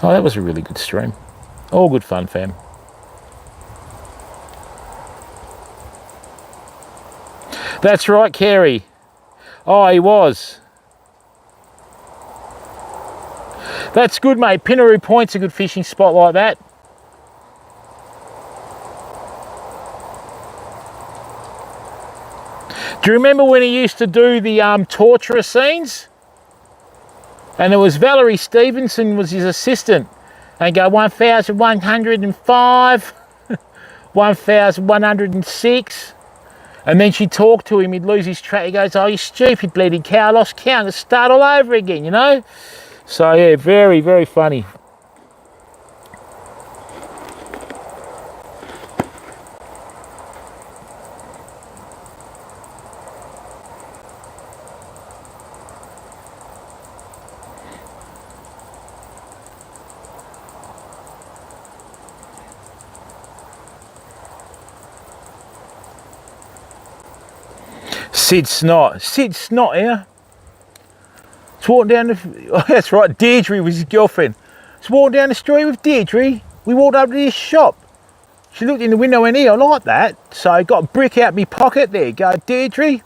Oh, that was a really good stream. All good fun, fam. That's right, Kerry. Oh, he was. That's good, mate. Pinaroo Point's a good fishing spot like that. Do you remember when he used to do the torturer scenes? And it was Valerie Stevenson was his assistant. And go 1,105, 1,106. And then she'd talk to him, he'd lose his track. He goes, oh, you stupid bleeding cow, I lost count, let's start all over again, you know? So yeah, very, very funny. Sid Snot here. It's walking down the, oh, that's right, Deirdre was his girlfriend. It's walking down the street with Deirdre. We walked up to this shop. She looked in the window and I like that. So I got a brick out of my pocket. There you go, Deirdre.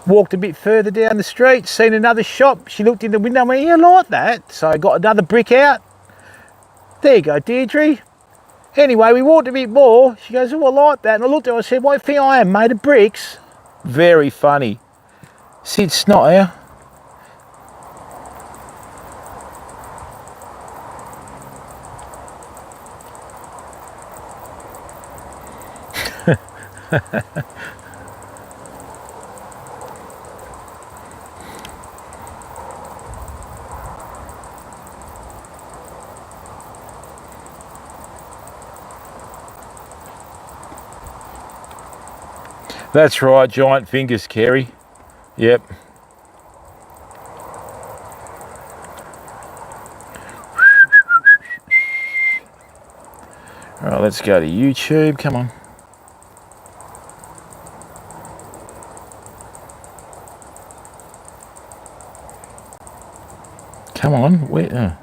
Walked a bit further down the street, seen another shop. She looked in the window and I like that. So I got another brick out. There you go, Deirdre. Anyway, we walked a bit more. She goes, oh, I like that. And I looked at her and I said, what do you think I am, made of bricks? Very funny. Sid Snot here. That's right, giant fingers, Kerry. Yep. All right, let's go to YouTube. Come on. Come on. Where?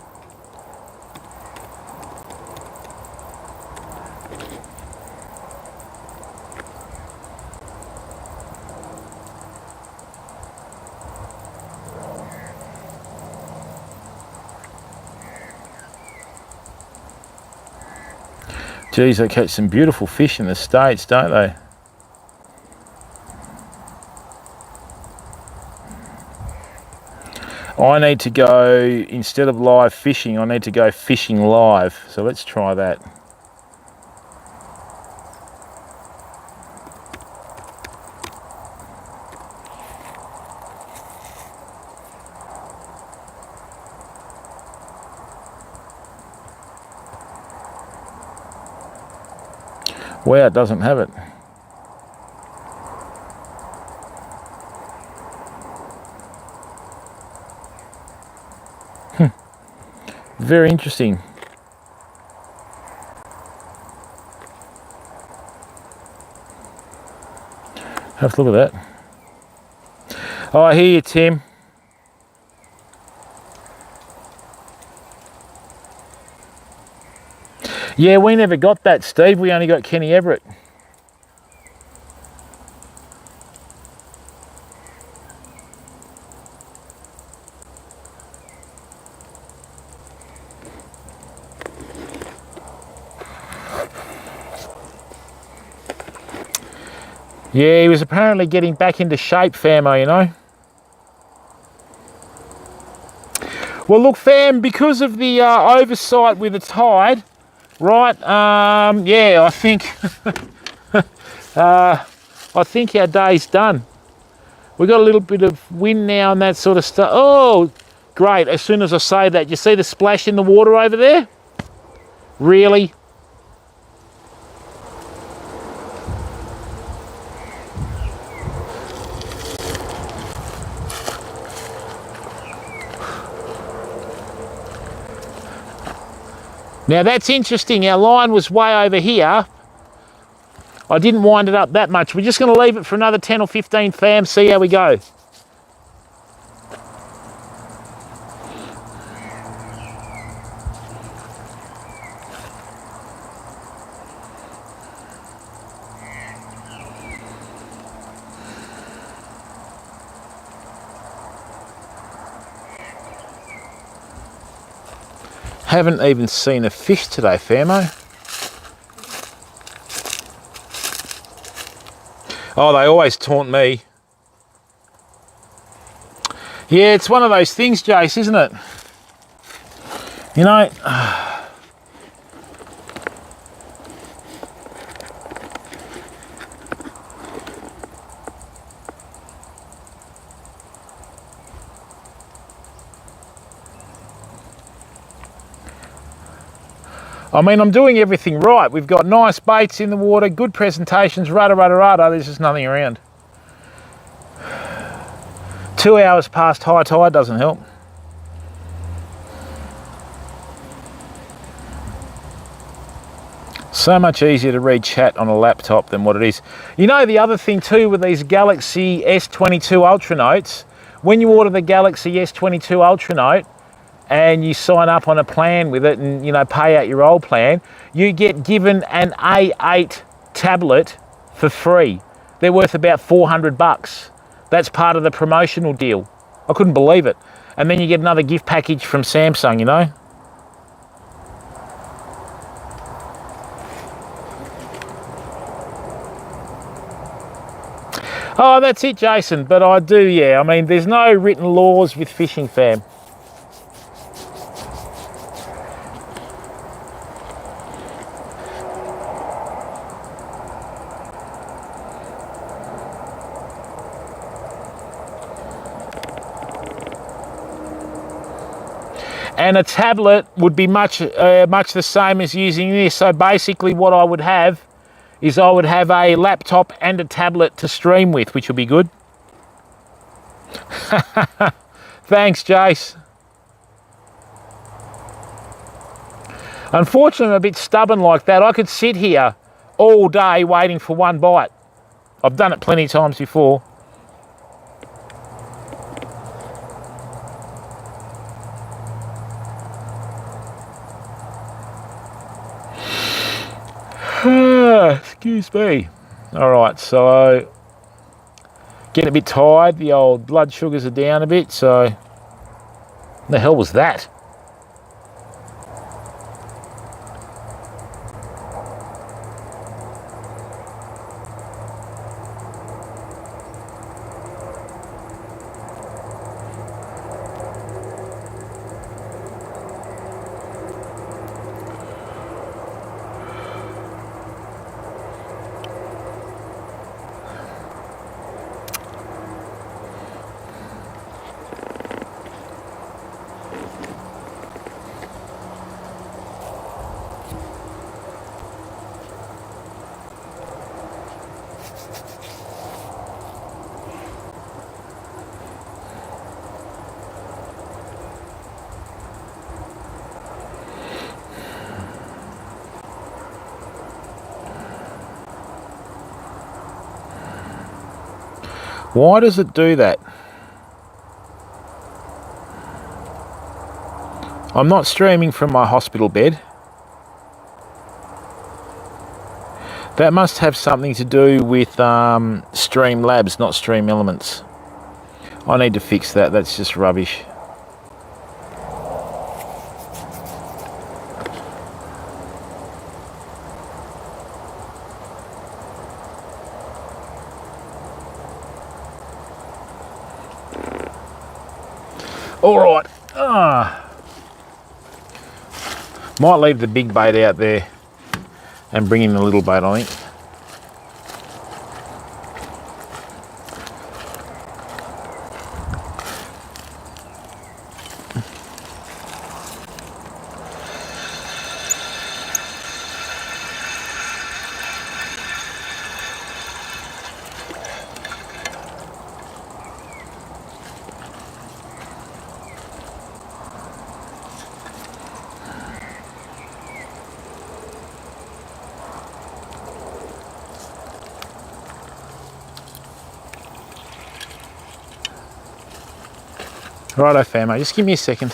Geez, they catch some beautiful fish in the States, don't they? I need to go, instead of live fishing, I need to go fishing live. So let's try that. Wow, it doesn't have it. Very interesting. Have a look at that. Oh, I hear you, Tim. Yeah, we never got that, Steve. We only got Kenny Everett. Yeah, he was apparently getting back into shape, Famo, you know. Well, look, fam, because of the oversight with the tide, right, yeah, I think I think our day's done. We've got a little bit of wind now and that sort of stuff. Oh, great. As soon as I say that, you see the splash in the water over there? Really? Now that's interesting. Our line was way over here. I didn't wind it up that much. We're just going to leave it for another 10 or 15 fam, see how we go. Haven't even seen a fish today, Famo. Oh, they always taunt me. Yeah, it's one of those things, Jace, isn't it? You know, I mean, I'm doing everything right. We've got nice baits in the water, good presentations, rudder. There's just nothing around. 2 hours past high tide doesn't help. So much easier to read chat on a laptop than what it is. You know, the other thing too with these Galaxy S22 Ultra Notes, when you order the Galaxy S22 Ultra Note and you sign up on a plan with it and, you know, pay out your old plan, you get given an A8 tablet for free. They're worth about 400 bucks. That's part of the promotional deal. I couldn't believe it. And then you get another gift package from Samsung, you know. Oh, that's it, Jason. But I do, yeah. I mean, there's no written laws with fishing, fam. And a tablet would be much the same as using this. So basically what I would have is I would have a laptop and a tablet to stream with, which will be good. Thanks, Jace. Unfortunately, I'm a bit stubborn like that. I could sit here all day waiting for one bite. I've done it plenty of times before. Excuse me. All right, so getting a bit tired. The old blood sugars are down a bit, so what the hell was that? Why does it do that? I'm not streaming from my hospital bed. That must have something to do with Stream Labs, not Stream Elements. I need to fix that. That's just rubbish. All right. Might leave the big bait out there and bring in the little bait, I think. Righto, famo, just give me a second.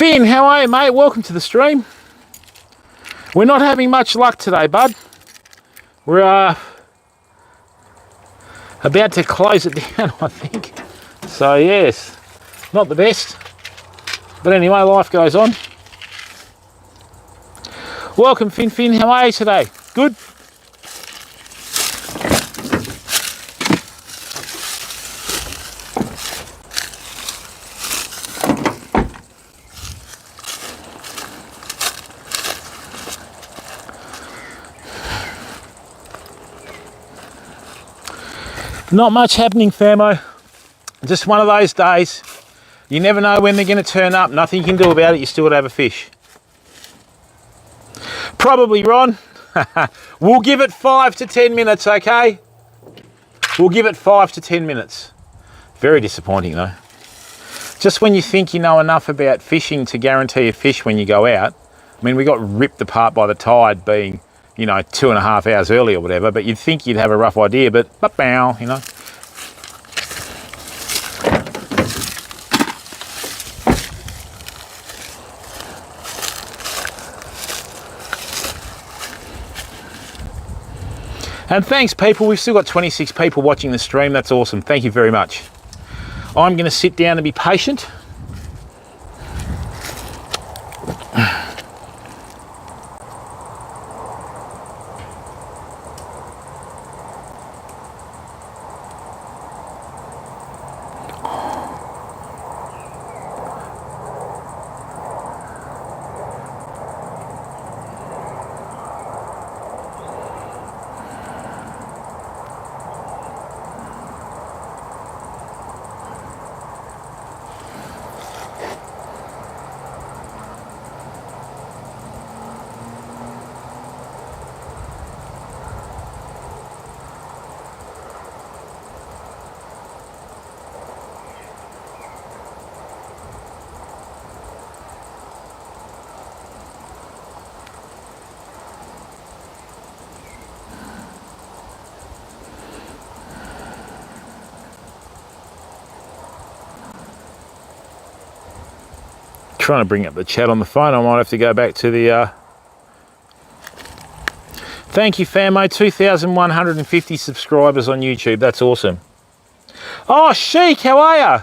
Finn, how are you, mate? Welcome to the stream. We're not having much luck today, bud. We're about to close it down, I think. So, yes, not the best. But anyway, life goes on. Welcome, Finn. How are you today? Good? Not much happening, famo. Just one of those days. You never know when they're going to turn up. Nothing you can do about it. You still got to have a fish. Probably, Ron. We'll give it 5 to 10 minutes, okay? We'll give it 5 to 10 minutes. Very disappointing, though. Just when you think you know enough about fishing to guarantee a fish when you go out. I mean, we got ripped apart by the tide being, you know, 2.5 hours early or whatever, but you'd think you'd have a rough idea, but bow, you know. And thanks, people. We've still got 26 people watching the stream. That's awesome. Thank you very much. I'm going to sit down and be patient. Trying to bring up the chat on the phone. I might have to go back to the thank you, famo. 2,150 subscribers on YouTube. That's awesome. Oh, Sheik, how are you?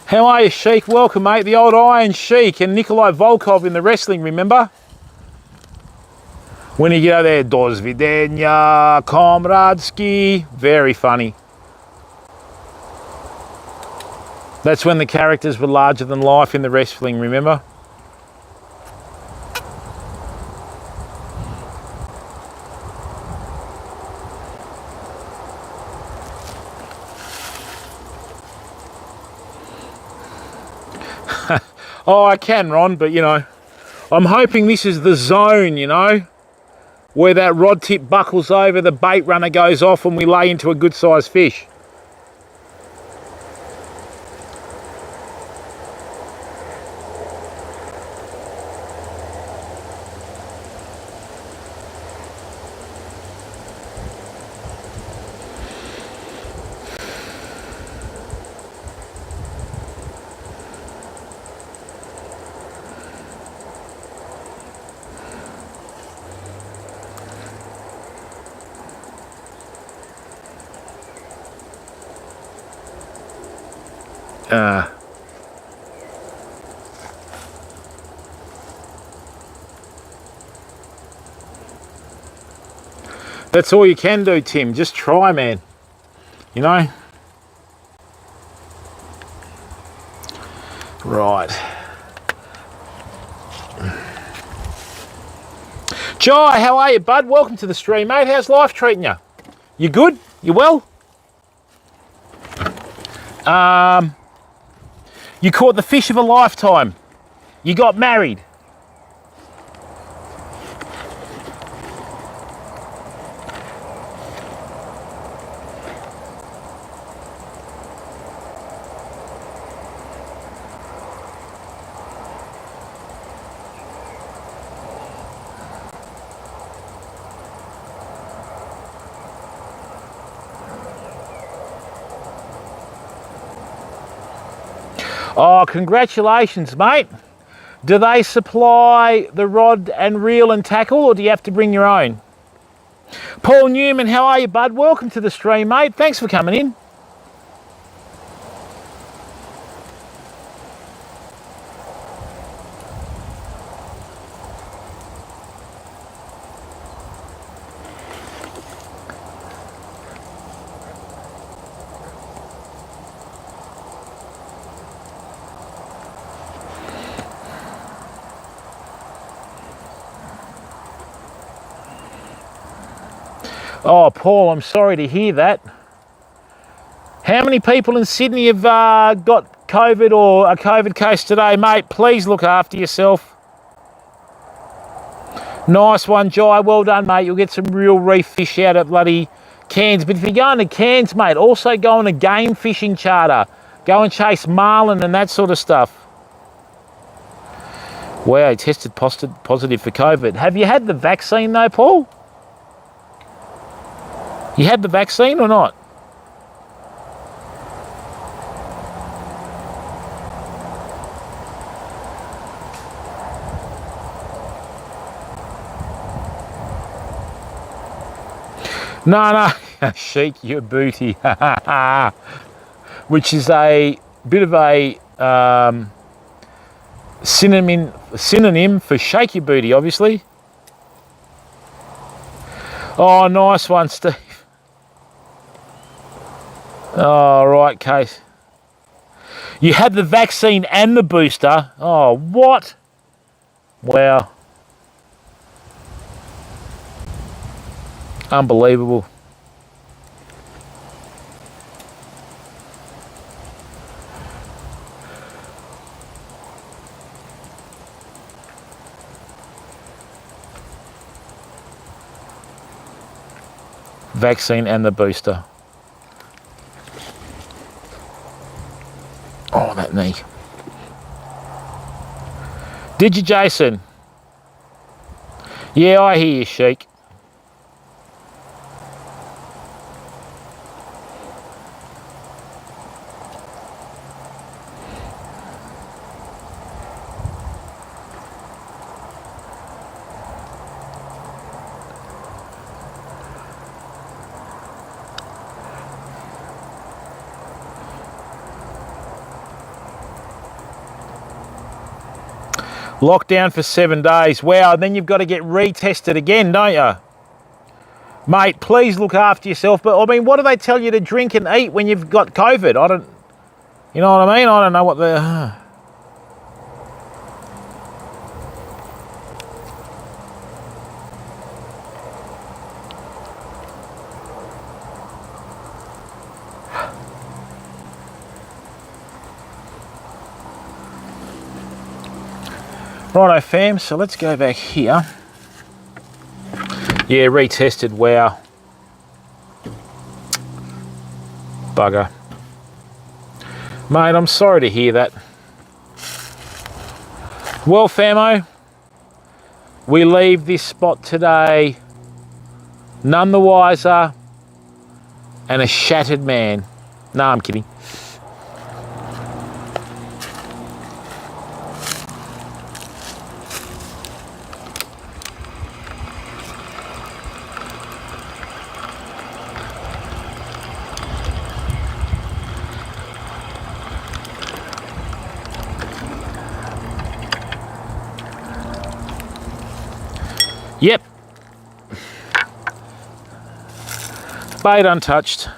How are you, Sheik? Welcome, mate. The old Iron Sheik and Nikolai Volkov in the wrestling, remember? When you get out there, do svidenia, komradski. Very funny. That's when the characters were larger than life in the wrestling, remember? Oh, I can, Ron, but you know, I'm hoping this is the zone, you know, where that rod tip buckles over, the bait runner goes off and we lay into a good sized fish. That's all you can do, Tim. Just try, man. You know? Right. Jai, how are you, bud? Welcome to the stream, mate. How's life treating you? You good? You well? You caught the fish of a lifetime. You got married. Oh, congratulations, mate. Do they supply the rod and reel and tackle, or do you have to bring your own? Paul Newman, how are you, bud? Welcome to the stream, mate. Thanks for coming in. Oh, Paul, I'm sorry to hear that. How many people in Sydney have got COVID or a COVID case today, mate? Please look after yourself. Nice one, Jai. Well done, mate. You'll get some real reef fish out at bloody Cairns. But if you're going to Cairns, mate, also go on a game fishing charter. Go and chase marlin and that sort of stuff. Wow, he tested positive for COVID. Have you had the vaccine though, Paul? You had the vaccine or not? No, shake your booty, which is a bit of a synonym for shake your booty, obviously. Oh, nice one, Steve. Oh, right, Case. You had the vaccine and the booster. Oh, what? Wow. Unbelievable. Vaccine and the booster. Oh, that knee. Did you, Jason? Yeah, I hear you, Sheik. Lockdown for 7 days. Wow, and then you've got to get retested again, don't you? Mate, please look after yourself. But, I mean, what do they tell you to drink and eat when you've got COVID? I don't... You know what I mean? I don't know what the... Righto, fam, so let's go back here. Yeah, retested, wow. Bugger. Mate, I'm sorry to hear that. Well, famo, we leave this spot today none the wiser and a shattered man. No, I'm kidding. Yep. Bait untouched.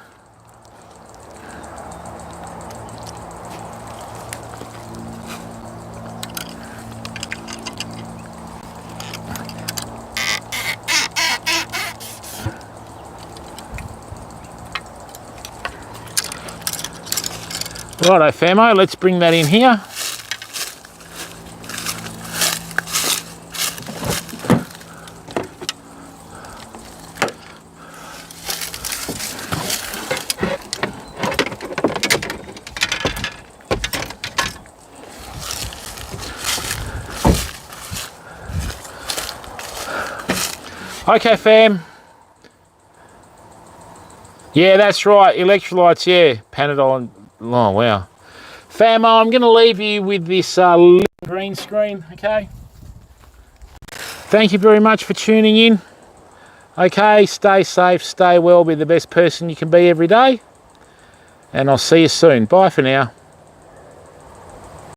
Righto famo, let's bring that in here. Okay fam. Yeah, that's right, electrolytes, yeah. Panadol and, oh wow. Famo, I'm gonna leave you with this green screen, okay? Thank you very much for tuning in. Okay, stay safe, stay well, be the best person you can be every day. And I'll see you soon. Bye for now.